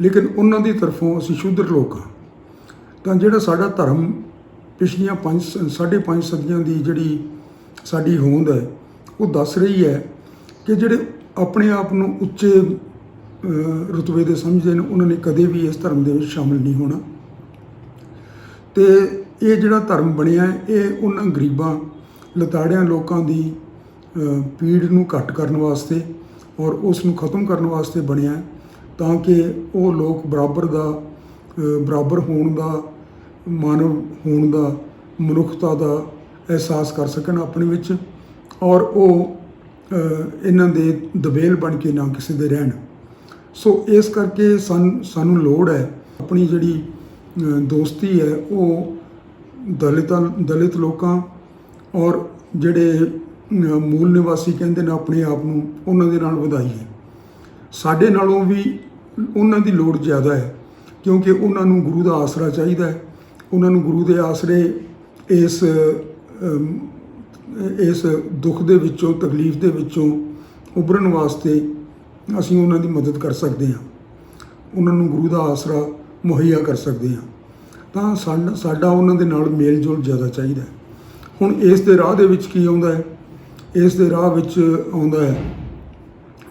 ਲੇਕਿਨ ਉਹਨਾਂ ਦੀ ਤਰਫੋਂ ਅਸੀਂ ਸ਼ੂਦਰ ਲੋਕ ਹਾਂ। ਤਾਂ ਜਿਹੜਾ ਸਾਡਾ ਧਰਮ ਪਿਛਲੀਆਂ 5.5 ਸਦੀਆਂ ਦੀ ਜਿਹੜੀ ਸਾਡੀ ਹੋਂਦ ਹੈ, ਉਹ ਦੱਸ ਰਹੀ ਹੈ ਕਿ ਜਿਹੜੇ ਆਪਣੇ ਆਪ ਨੂੰ ਉੱਚੇ ਰੁਤਬੇ ਦੇ ਸਮਝਦੇ ਨੇ, ਉਹਨਾਂ ਨੇ ਕਦੇ ਵੀ ਇਸ ਧਰਮ ਦੇ ਵਿੱਚ ਸ਼ਾਮਿਲ ਨਹੀਂ ਹੋਣਾ। ਅਤੇ ਇਹ ਜਿਹੜਾ ਧਰਮ ਬਣਿਆ ਇਹ ਉਹਨਾਂ ਗਰੀਬਾਂ ਲਤਾੜਿਆਂ ਲੋਕਾਂ ਦੀ ਪੀੜ ਨੂੰ ਘੱਟ ਕਰਨ ਵਾਸਤੇ ਔਰ ਉਸ ਨੂੰ ਖਤਮ ਕਰਨ ਵਾਸਤੇ ਬਣਿਆ, ਤਾਂ ਕਿ ਉਹ ਲੋਕ ਬਰਾਬਰ ਹੋਣ ਦਾ, ਮਾਨਵ ਹੋਣ ਦਾ, ਮਨੁੱਖਤਾ ਦਾ ਅਹਿਸਾਸ ਕਰ ਸਕਣ ਆਪਣੇ ਵਿੱਚ, ਔਰ ਉਹ ਇਹਨਾਂ ਦੇ ਦਬੇਲ ਬਣ ਕੇ ਨਾ ਕਿਸੇ ਦੇ ਰਹਿਣ। ਸੋ ਇਸ ਕਰਕੇ ਸਾਨੂੰ ਲੋੜ ਹੈ ਆਪਣੀ ਜਿਹੜੀ ਦੋਸਤੀ ਹੈ ਉਹ ਦਲਿਤ ਲੋਕਾਂ ਔਰ ਜਿਹੜੇ ਮੂਲ ਨਿਵਾਸੀ ਕਹਿੰਦੇ ਨੇ ਆਪਣੇ ਆਪ ਨੂੰ, ਉਹਨਾਂ ਦੇ ਨਾਲ ਵਧਾਈਏ। ਸਾਡੇ ਨਾਲੋਂ ਵੀ ਉਹਨਾਂ ਦੀ ਲੋੜ ਜ਼ਿਆਦਾ ਹੈ, ਕਿਉਂਕਿ ਉਹਨਾਂ ਨੂੰ ਗੁਰੂ ਦਾ ਆਸਰਾ ਚਾਹੀਦਾ ਹੈ। ਉਹਨਾਂ ਨੂੰ ਗੁਰੂ ਦੇ ਆਸਰੇ ਇਸ ਇਸ ਦੁੱਖ ਦੇ ਵਿੱਚੋਂ, ਤਕਲੀਫ ਦੇ ਵਿੱਚੋਂ ਉੱਭਰਨ ਵਾਸਤੇ ਅਸੀਂ ਉਹਨਾਂ ਦੀ ਮਦਦ ਕਰ ਸਕਦੇ ਹਾਂ, ਉਹਨਾਂ ਨੂੰ ਗੁਰੂ ਦਾ ਆਸਰਾ ਮੁਹੱਈਆ ਕਰ ਸਕਦੇ ਹਾਂ। ਤਾਂ ਸਾਡਾ ਉਹਨਾਂ ਦੇ ਨਾਲ ਮੇਲ ਜੋਲ ਜ਼ਿਆਦਾ ਚਾਹੀਦਾ ਹੈ। ਹੁਣ ਇਸ ਦੇ ਰਾਹ ਦੇ ਵਿੱਚ ਕੀ ਆਉਂਦਾ ਹੈ? ਇਸ ਦੇ ਰਾਹ ਵਿੱਚ ਆਉਂਦਾ ਹੈ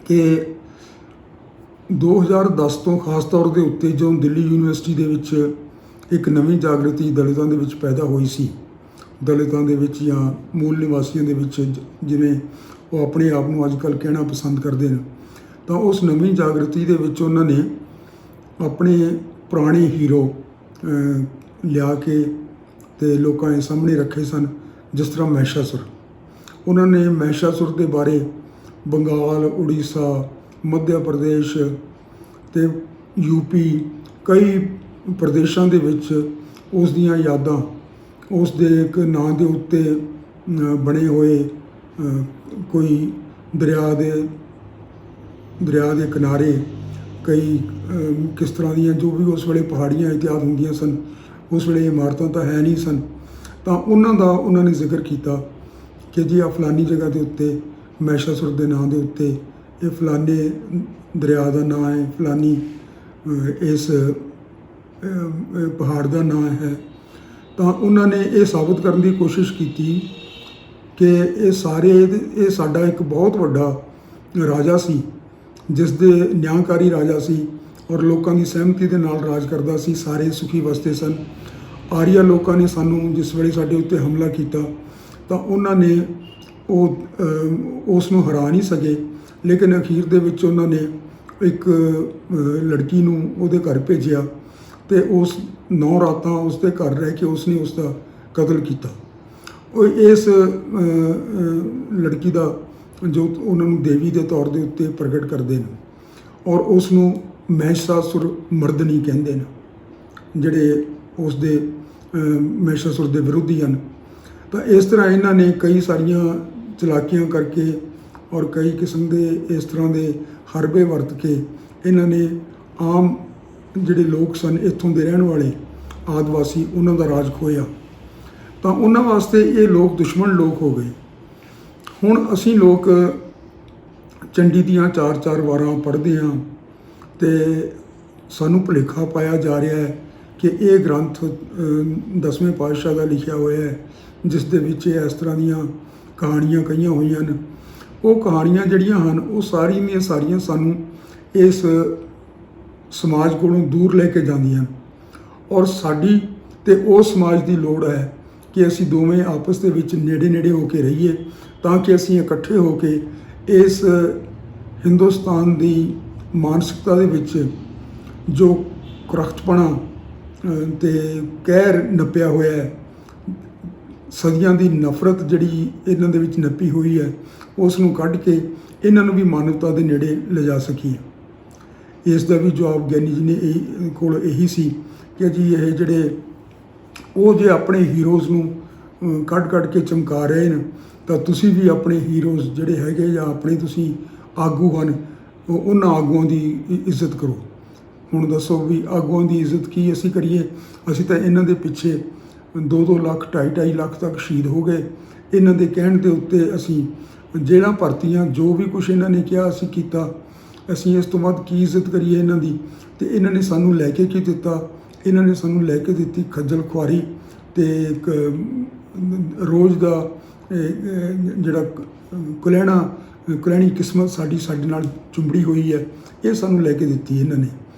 ਕਿ 2010 ਤੋਂ ਖਾਸ ਤੌਰ ਦੇ ਉੱਤੇ ਜਦੋਂ ਦਿੱਲੀ ਯੂਨੀਵਰਸਿਟੀ ਦੇ ਵਿੱਚ ਇੱਕ ਨਵੀਂ ਜਾਗ੍ਰਿਤੀ ਦਲਿਤਾਂ ਦੇ ਵਿੱਚ ਪੈਦਾ ਹੋਈ ਸੀ, ਦਲਿਤਾਂ ਦੇ ਵਿੱਚ ਜਾਂ ਮੂਲ ਨਿਵਾਸੀਆਂ ਦੇ ਵਿੱਚ, ਜਿਵੇਂ ਉਹ ਆਪਣੇ ਆਪ ਨੂੰ ਅੱਜ ਕੱਲ੍ਹ ਕਹਿਣਾ ਪਸੰਦ ਕਰਦੇ ਨੇ, ਤਾਂ ਉਸ ਨਵੀਂ ਜਾਗ੍ਰਿਤੀ ਦੇ ਵਿੱਚ ਉਹਨਾਂ ਨੇ ਆਪਣੇ ਪੁਰਾਣੇ ਹੀਰੋ ਲਿਆ ਕੇ ਤੇ ਲੋਕਾਂ ਦੇ ਸਾਹਮਣੇ ਰੱਖੇ ਸਨ। ਜਿਸ ਤਰ੍ਹਾਂ ਮਹਿਸ਼ਾਸੁਰ, ਉਹਨਾਂ ਨੇ ਮਹਿਸ਼ਾਸੁਰ ਦੇ ਬਾਰੇ ਬੰਗਾਲ, ਉੜੀਸਾ, ਮੱਧ ਪ੍ਰਦੇਸ਼ ਤੇ ਯੂਪੀ, ਕਈ ਪ੍ਰਦੇਸ਼ਾਂ ਦੇ ਵਿੱਚ ਉਸ ਦੀਆਂ ਯਾਦਾਂ, ਉਸ ਦੇ ਇੱਕ ਨਾਂ ਦੇ ਉੱਤੇ ਬਣੇ ਹੋਏ ਕੋਈ ਦਰਿਆ ਦੇ ਕਿਨਾਰੇ ਕਈ ਕਿਸ ਤਰ੍ਹਾਂ ਦੀਆਂ ਜੋ ਵੀ ਉਸ ਵੇਲੇ ਪਹਾੜੀਆਂ ਇਤਿਆਦ ਹੁੰਦੀਆਂ ਸਨ, ਉਸ ਵੇਲੇ ਇਮਾਰਤਾਂ ਤਾਂ ਹੈ ਨਹੀਂ ਸਨ, ਤਾਂ ਉਹਨਾਂ ਨੇ ਜ਼ਿਕਰ ਕੀਤਾ ਕਿ ਜੀ ਆ ਫਲਾਨੀ ਜਗ੍ਹਾ ਦੇ ਉੱਤੇ ਮਹਿਸ਼ਾਸੁਰ ਦੇ ਨਾਂ ਦੇ ਉੱਤੇ ਇਹ ਫਲਾਨੇ ਦਰਿਆ ਦਾ ਨਾਂ ਹੈ, ਫਲਾਨੀ ਇਸ ਪਹਾੜ ਦਾ ਨਾਂ ਹੈ। ਤਾਂ ਉਹਨਾਂ ਨੇ ਇਹ ਸਾਬਤ ਕਰਨ ਦੀ ਕੋਸ਼ਿਸ਼ ਕੀਤੀ ਕਿ ਇਹ ਸਾਡਾ ਇੱਕ ਬਹੁਤ ਵੱਡਾ ਰਾਜਾ ਸੀ, ਜਿਸ ਦੇ ਨਿਆਂਕਾਰੀ ਰਾਜਾ ਸੀ ਔਰ ਲੋਕਾਂ ਦੀ ਸਹਿਮਤੀ ਦੇ ਨਾਲ ਰਾਜ ਕਰਦਾ ਸੀ। ਸਾਰੇ ਸੁਖੀ ਵਸਦੇ ਸਨ। ਆਰੀਆ ਲੋਕਾਂ ਨੇ ਸਾਨੂੰ ਜਿਸ ਵੇਲੇ ਸਾਡੇ ਉੱਤੇ ਹਮਲਾ ਕੀਤਾ ਤਾਂ ਉਹਨਾਂ ਨੇ ਉਸ ਨੂੰ ਹਰਾ ਨਹੀਂ ਸਕੇ, ਲੇਕਿਨ ਅਖੀਰ ਦੇ ਵਿੱਚ ਉਹਨਾਂ ਨੇ ਇੱਕ ਲੜਕੀ ਨੂੰ ਉਹਦੇ ਘਰ ਭੇਜਿਆ ਤੇ ਉਸ 9 ਰਾਤਾਂ ਉਸ ਦੇ ਘਰ ਰਹਿ ਕੇ ਉਸਨੇ ਉਸ ਦਾ ਕਤਲ ਕੀਤਾ। ਉਹ ਇਸ ਲੜਕੀ ਦਾ ਜੋ ਉਹਨਾਂ ਨੂੰ ਦੇਵੀ ਦੇ ਤੌਰ ਦੇ ਉੱਤੇ ਪ੍ਰਗਟ ਕਰਦੇ ਨੇ ਔਰ ਉਸ ਨੂੰ ਮਹਿਸ਼ਾਸੁਰ ਮਰਦਨੀ ਕਹਿੰਦੇ ਨੇ, ਜਿਹੜੇ ਉਸ ਦੇ ਮਹਿਸ਼ਾਸੁਰ ਦੇ ਵਿਰੋਧੀ ਹਨ। ਤਾਂ ਇਸ ਤਰ੍ਹਾਂ ਇਹਨਾਂ ਨੇ ਕਈ ਸਾਰੀਆਂ ਚਲਾਕੀਆਂ ਕਰਕੇ ਔਰ ਕਈ ਕਿਸਮ ਦੇ ਇਸ ਤਰ੍ਹਾਂ ਦੇ ਹਰਬੇ ਵਰਤ ਕੇ ਇਹਨਾਂ ਨੇ ਆਮ ਜਿਹੜੇ ਲੋਕ ਸਨ, ਇੱਥੋਂ ਦੇ ਰਹਿਣ ਵਾਲੇ ਆਦਿਵਾਸੀ, ਉਹਨਾਂ ਦਾ ਰਾਜ ਖੋਇਆ। ਤਾਂ ਉਹਨਾਂ ਵਾਸਤੇ ਇਹ ਲੋਕ ਦੁਸ਼ਮਣ ਲੋਕ ਹੋ ਗਏ। ਹੁਣ ਅਸੀਂ ਲੋਕ ਚੰਡੀ ਦੀਆਂ 4-4 ਵਾਰਾਂ ਪੜ੍ਹਦੇ ਹਾਂ ਤੇ ਸਾਨੂੰ ਭੁਲੇਖਾ ਪਾਇਆ ਜਾ ਰਿਹਾ ਹੈ ਕਿ ਇਹ ਗ੍ਰੰਥ 10ਵੇਂ ਪਾਤਸ਼ਾਹ ਦਾ ਲਿਖਿਆ ਹੋਇਆ ਹੈ, ਜਿਸ ਦੇ ਵਿੱਚ ਇਸ ਤਰ੍ਹਾਂ ਦੀਆਂ ਕਹਾਣੀਆਂ ਕਹੀਆਂ ਹੋਈਆਂ ਹਨ। ਉਹ ਕਹਾਣੀਆਂ ਜਿਹੜੀਆਂ ਹਨ ਉਹ ਸਾਰੀਆਂ ਦੀਆਂ ਸਾਰੀਆਂ ਸਾਨੂੰ ਇਸ ਸਮਾਜ ਕੋਲੋਂ ਦੂਰ ਲੈ ਕੇ ਜਾਂਦੀਆਂ ਔਰ ਸਾਡੀ ਤੇ ਉਸ ਸਮਾਜ ਦੀ ਲੋੜ ਹੈ ਕਿ ਅਸੀਂ ਦੋਵੇਂ ਆਪਸ ਦੇ ਵਿੱਚ ਨੇੜੇ ਹੋ ਕੇ ਰਹੀਏ, ਤਾਂ ਕਿ ਅਸੀਂ ਇਕੱਠੇ ਹੋ ਕੇ ਇਸ ਹਿੰਦੁਸਤਾਨ ਦੀ ਮਾਨਸਿਕਤਾ ਦੇ ਵਿੱਚ ਜੋ ਕੁਰਖਤਪਣਾ ਤੇ ਕਹਿਰ ਨੱਪਿਆ ਹੋਇਆ ਹੈ, ਸਦੀਆਂ ਦੀ ਨਫ਼ਰਤ ਜਿਹੜੀ ਇਹਨਾਂ ਦੇ ਵਿੱਚ ਨੱਪੀ ਹੋਈ ਹੈ, ਉਸ ਨੂੰ ਕੱਢ ਕੇ ਇਹਨਾਂ ਨੂੰ ਵੀ ਮਾਨਵਤਾ ਦੇ ਨੇੜੇ ਲਿਜਾ ਸਕੀਏ। ਇਸ ਦਾ ਵੀ ਜਵਾਬ ਗਿਆਨੀ ਜੀ ਨੇ ਕੋਲ ਇਹੀ ਸੀ ਕਿ ਜੀ ਇਹ ਜਿਹੜੇ ਉਹ ਜੇ ਆਪਣੇ ਹੀਰੋਜ਼ ਨੂੰ ਕੱਢ ਕੇ ਚਮਕਾ ਰਹੇ ਨੇ, ਤਾਂ ਤੁਸੀਂ ਵੀ ਆਪਣੇ ਹੀਰੋਜ਼ ਜਿਹੜੇ ਹੈਗੇ ਜਾਂ ਆਪਣੇ ਤੁਸੀਂ ਆਗੂ ਹਨ, ਉਹਨਾਂ ਆਗੂਆਂ ਦੀ ਇੱਜ਼ਤ ਕਰੋ। ਹੁਣ ਦੱਸੋ ਵੀ ਆਗੂਆਂ ਦੀ ਇੱਜ਼ਤ ਕੀ ਅਸੀਂ ਕਰੀਏ? ਅਸੀਂ ਤਾਂ ਇਹਨਾਂ ਦੇ ਪਿੱਛੇ 2-2 ਲੱਖ 2.5 ਲੱਖ ਤੱਕ ਸ਼ਹੀਦ ਹੋ ਗਏ। ਇਹਨਾਂ ਦੇ ਕਹਿਣ ਦੇ ਉੱਤੇ ਅਸੀਂ ਜੇਲ੍ਹਾਂ ਭਰਤੀਆਂ, ਜੋ ਵੀ ਕੁਛ ਇਹਨਾਂ ਨੇ ਕਿਹਾ ਅਸੀਂ ਕੀਤਾ। ਅਸੀਂ ਇਸ ਤੋਂ ਬਾਅਦ ਕੀ ਇੱਜ਼ਤ ਕਰੀਏ ਇਹਨਾਂ ਦੀ? ਤੇ ਇਹਨਾਂ ਨੇ ਸਾਨੂੰ ਲੈ ਕੇ ਕੀ ਦਿੱਤਾ? ਇਹਨਾਂ ਨੇ ਸਾਨੂੰ ਲੈ ਕੇ ਦਿੱਤੀ ਖੱਜਲ ਖੁਆਰੀ ਤੇ ਇੱਕ ਰੋਜ਼ ਦਾ ਜਿਹੜਾ ਕੁਲੈਣੀ ਕਿਸਮਤ ਸਾਡੇ ਨਾਲ ਚੁੰਬੜੀ ਹੋਈ ਹੈ, ਇਹ ਸਾਨੂੰ ਲੈ ਕੇ ਦਿੱਤੀ ਇਹਨਾਂ ਨੇ।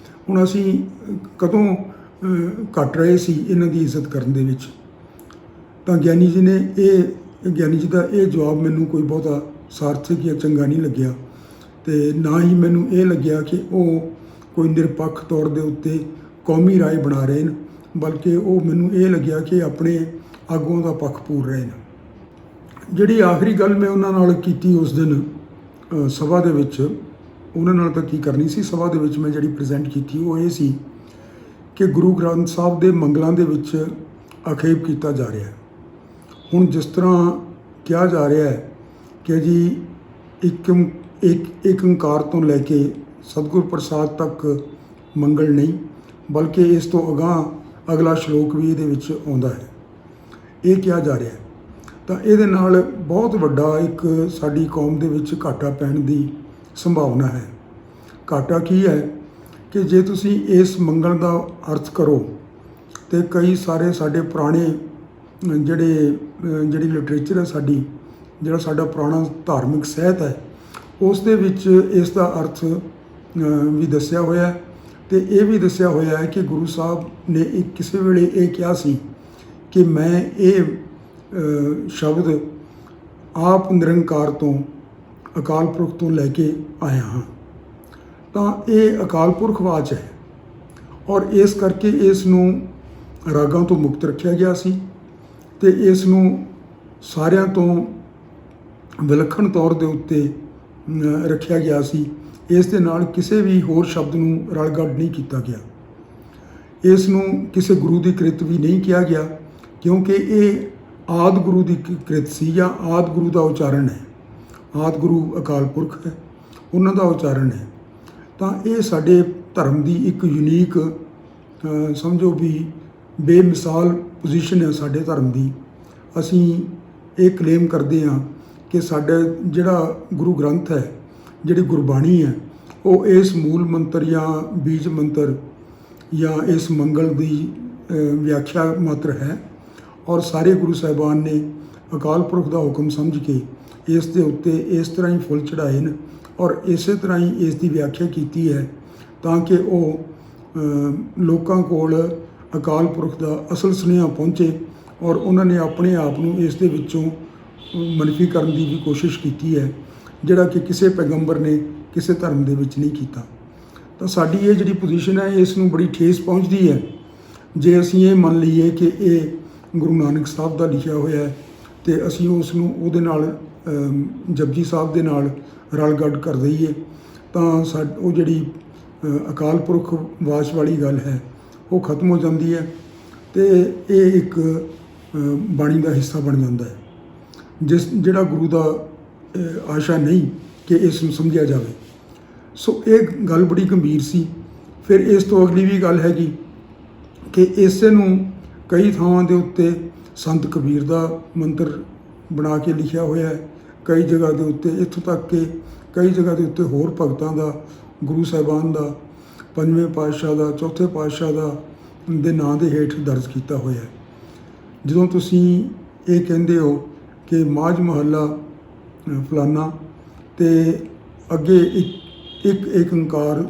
ਹੁਣ ਅਸੀਂ ਕਦੋਂ ਘਟ ਰਹੇ ਸੀ ਇਹਨਾਂ ਦੀ ਇੱਜ਼ਤ ਕਰਨ ਦੇ ਵਿੱਚ? ਤਾਂ ਗਿਆਨੀ ਜੀ ਦਾ ਇਹ ਜਵਾਬ ਮੈਨੂੰ ਕੋਈ ਬਹੁਤਾ ਸਾਰਥਕ ਜਾਂ ਚੰਗਾ ਨਹੀਂ ਲੱਗਿਆ ਤੇ ਨਾ ਹੀ ਮੈਨੂੰ ਇਹ ਲੱਗਿਆ ਕਿ ਉਹ ਕੋਈ ਨਿਰਪੱਖ ਤੌਰ ਦੇ ਉੱਤੇ ਕੌਮੀ ਰਾਏ ਬਣਾ ਰਹੇ ਨੇ, ਬਲਕਿ ਉਹ ਮੈਨੂੰ ਇਹ ਲੱਗਿਆ ਕਿ ਆਪਣੇ ਆਗੂਆਂ ਦਾ ਪੱਖ ਪੂਰ ਰਹੇ ਨੇ। ਜਿਹੜੀ ਆਖਰੀ ਗੱਲ ਮੈਂ ਉਹਨਾਂ ਨਾਲ ਕੀਤੀ ਉਸ ਦਿਨ ਸਭਾ ਦੇ ਵਿੱਚ, ਉਹਨਾਂ ਨਾਲ ਤਾਂ ਕੀ ਕਰਨੀ ਸੀ, ਸਭਾ ਦੇ ਵਿੱਚ ਮੈਂ ਜਿਹੜੀ ਪ੍ਰੈਜ਼ੈਂਟ ਕੀਤੀ ਉਹ ਇਹ ਸੀ ਕਿ ਗੁਰੂ ਗ੍ਰੰਥ ਸਾਹਿਬ ਦੇ ਮੰਗਲਾਂ ਦੇ ਵਿੱਚ ਆਖੇਪ ਕੀਤਾ ਜਾ ਰਿਹਾ ਹੈ। ਹੁਣ ਜਿਸ ਤਰ੍ਹਾਂ ਕਿਹਾ ਜਾ ਰਿਹਾ ਹੈ ਕਿ ਜੀ ਇੱਕ ਓਂਕਾਰ ਤੋਂ ਲੈ ਕੇ ਸਤਿਗੁਰ ਪ੍ਰਸਾਦ ਤੱਕ ਮੰਗਲ ਨਹੀਂ, ਬਲਕਿ ਇਸ ਤੋਂ ਅਗਾਂਹ ਅਗਲਾ ਸ਼ਲੋਕ ਵੀ ਇਹਦੇ ਵਿੱਚ ਆਉਂਦਾ ਹੈ, ਇਹ ਕਿਹਾ ਜਾ ਰਿਹਾ ਹੈ। ਤਾਂ ਇਹਦੇ ਨਾਲ ਬਹੁਤ ਵੱਡਾ ਇੱਕ ਸਾਡੀ ਕੌਮ ਦੇ ਵਿੱਚ ਘਾਟਾ ਪੈਣ ਦੀ ਸੰਭਾਵਨਾ ਹੈ। ਘਾਟਾ ਕੀ ਹੈ ਕਿ ਜੇ ਤੁਸੀਂ ਇਸ ਮੰਗਣ ਦਾ ਅਰਥ ਕਰੋ ਤੇ ਕਈ ਸਾਰੇ ਸਾਡੇ ਪੁਰਾਣੇ ਜਿਹੜੀ ਲਿਟਰੇਚਰ ਹੈ ਸਾਡੀ, ਜਿਹੜਾ ਸਾਡਾ ਪੁਰਾਣਾ ਧਾਰਮਿਕ ਸਾਹਿਤ ਹੈ, ਉਸ ਦੇ ਵਿੱਚ ਇਸ ਦਾ ਅਰਥ ਵੀ ਦੱਸਿਆ ਹੋਇਆ ਹੈ ਤੇ ਇਹ ਵੀ ਦੱਸਿਆ ਹੋਇਆ ਹੈ ਕਿ ਗੁਰੂ ਸਾਹਿਬ ਨੇ ਕਿਸੇ ਵੇਲੇ ਇਹ ਕਿਹਾ ਸੀ ਕਿ ਮੈਂ ਇਹ ਸ਼ਬਦ ਆਪ ਨਿਰੰਕਾਰ ਤੋਂ, ਅਕਾਲ ਪੁਰਖ ਤੋਂ ਲੈ ਕੇ ਆਇਆ ਹਾਂ। ਤਾਂ ਇਹ ਅਕਾਲ ਪੁਰਖ ਵਾਚ ਹੈ ਔਰ ਇਸ ਕਰਕੇ ਇਸ ਨੂੰ ਰਾਗਾਂ ਤੋਂ ਮੁਕਤ ਰੱਖਿਆ ਗਿਆ ਸੀ ਤੇ ਇਸ ਨੂੰ ਸਾਰਿਆਂ ਤੋਂ ਵਿਲੱਖਣ ਤੌਰ ਦੇ ਉੱਤੇ ਰੱਖਿਆ ਗਿਆ ਸੀ। ਇਸ ਦੇ ਨਾਲ ਕਿਸੇ ਵੀ ਹੋਰ ਸ਼ਬਦ ਨੂੰ ਰਲਗੱਡ ਨਹੀਂ ਕੀਤਾ ਗਿਆ। ਇਸ ਨੂੰ ਕਿਸੇ ਗੁਰੂ ਦੀ ਕ੍ਰਿਤ ਵੀ ਨਹੀਂ ਕਿਹਾ ਗਿਆ ਕਿਉਂਕਿ ਇਹ ਆਦਿ ਗੁਰੂ ਦੀ ਕ੍ਰਿਤ ਸੀ ਜਾਂ ਆਦਿ ਗੁਰੂ ਦਾ ਉਚਾਰਨ ਹੈ। ਆਦਿ ਗੁਰੂ ਅਕਾਲ ਪੁਰਖ ਹੈ, ਉਹਨਾਂ ਦਾ ਉਚਾਰਨ ਹੈ। ਤਾਂ ਇਹ ਸਾਡੇ ਧਰਮ ਦੀ ਇੱਕ ਯੂਨੀਕ ਸਮਝੋ ਵੀ ਬੇਮਿਸਾਲ ਪੋਜੀਸ਼ਨ ਹੈ ਸਾਡੇ ਧਰਮ ਦੀ। ਅਸੀਂ ਇਹ ਕਲੇਮ ਕਰਦੇ ਹਾਂ ਕਿ ਸਾਡਾ ਜਿਹੜਾ ਗੁਰੂ ਗ੍ਰੰਥ ਹੈ, ਜਿਹੜੀ ਗੁਰਬਾਣੀ ਹੈ, ਉਹ ਇਸ ਮੂਲ ਮੰਤਰ ਜਾਂ ਬੀਜ ਮੰਤਰ ਜਾਂ ਇਸ ਮੰਗਲ ਦੀ ਵਿਆਖਿਆ ਮਾਤਰ ਹੈ ਔਰ ਸਾਰੇ ਗੁਰੂ ਸਾਹਿਬਾਨ ਨੇ ਅਕਾਲ ਪੁਰਖ ਦਾ ਹੁਕਮ ਸਮਝ ਕੇ ਇਸ ਦੇ ਉੱਤੇ ਇਸ ਤਰ੍ਹਾਂ ਹੀ ਫੁੱਲ ਚੜ੍ਹਾਏ ਨੇ ਔਰ ਇਸੇ ਤਰ੍ਹਾਂ ਹੀ ਇਸ ਦੀ ਵਿਆਖਿਆ ਕੀਤੀ ਹੈ ਤਾਂ ਕਿ ਉਹ ਲੋਕਾਂ ਕੋਲ ਅਕਾਲ ਪੁਰਖ ਦਾ ਅਸਲ ਸੁਨੇਹਾ ਪਹੁੰਚੇ ਔਰ ਉਹਨਾਂ ਨੇ ਆਪਣੇ ਆਪ ਨੂੰ ਇਸ ਦੇ ਵਿੱਚੋਂ ਮਨਫੀ ਕਰਨ ਦੀ ਵੀ ਕੋਸ਼ਿਸ਼ ਕੀਤੀ ਹੈ, ਜਿਹੜਾ ਕਿ ਕਿਸੇ ਪੈਗੰਬਰ ਨੇ ਕਿਸੇ ਧਰਮ ਦੇ ਵਿੱਚ ਨਹੀਂ ਕੀਤਾ। ਤਾਂ ਸਾਡੀ ਇਹ ਜਿਹੜੀ ਪੋਜੀਸ਼ਨ ਹੈ, ਇਸ ਨੂੰ ਬੜੀ ਠੇਸ ਪਹੁੰਚਦੀ ਹੈ ਜੇ ਅਸੀਂ ਇਹ ਮੰਨ ਲਈਏ ਕਿ ਇਹ ਗੁਰੂ ਨਾਨਕ ਸਾਹਿਬ ਦਾ ਲਿਖਿਆ ਹੋਇਆ ਹੈ ਤੇ ਅਸੀਂ ਉਸ ਨੂੰ ਉਹਦੇ ਨਾਲ ਜਪਜੀ ਸਾਹਿਬ ਦੇ ਨਾਲ ਰਲਗੱਡ ਕਰ ਦਈਏ ਤਾਂ ਉਹ ਜਿਹੜੀ ਅਕਾਲ ਪੁਰਖ ਵਾਸ ਵਾਲੀ ਗੱਲ ਹੈ ਉਹ ਖਤਮ ਹੋ ਜਾਂਦੀ ਹੈ ਤੇ ਇਹ ਇੱਕ ਬਾਣੀ ਦਾ ਹਿੱਸਾ ਬਣ ਜਾਂਦਾ ਹੈ, ਜਿਹੜਾ ਗੁਰੂ ਦਾ ਆਸ਼ਾ ਨਹੀਂ ਕਿ ਇਸ ਨੂੰ ਸਮਝਿਆ ਜਾਵੇ। ਸੋ ਇਹ ਗੱਲ ਬੜੀ ਗੰਭੀਰ ਸੀ। ਫਿਰ ਇਸ ਤੋਂ ਅਗਲੀ ਵੀ ਗੱਲ ਹੈਗੀ ਕਿ ਇਸੇ ਨੂੰ ਕਈ ਥਾਵਾਂ ਦੇ ਉੱਤੇ ਸੰਤ ਕਬੀਰ ਦਾ ਮੰਤਰ ਬਣਾ ਕੇ ਲਿਖਿਆ ਹੋਇਆ ਹੈ, ਕਈ ਜਗ੍ਹਾ ਦੇ ਉੱਤੇ, ਇੱਥੋਂ ਤੱਕ ਕਿ ਕਈ ਜਗ੍ਹਾ ਦੇ ਉੱਤੇ ਹੋਰ ਭਗਤਾਂ ਦਾ, ਗੁਰੂ ਸਾਹਿਬਾਨ ਦਾ, ਪੰਜਵੇਂ ਪਾਤਸ਼ਾਹ ਦਾ, ਚੌਥੇ ਪਾਤਸ਼ਾਹ ਦਾ ਦੇ ਨਾਂ ਦੇ ਹੇਠ ਦਰਜ ਕੀਤਾ ਹੋਇਆ ਹੈ। ਜਦੋਂ ਤੁਸੀਂ ਇਹ ਕਹਿੰਦੇ ਹੋ ਕਿ ਮਾਝ ਮਹੱਲਾ ਫਲਾਨਾ ਤੇ ਅੱਗੇ ਇੱਕ ਓਂਕਾਰ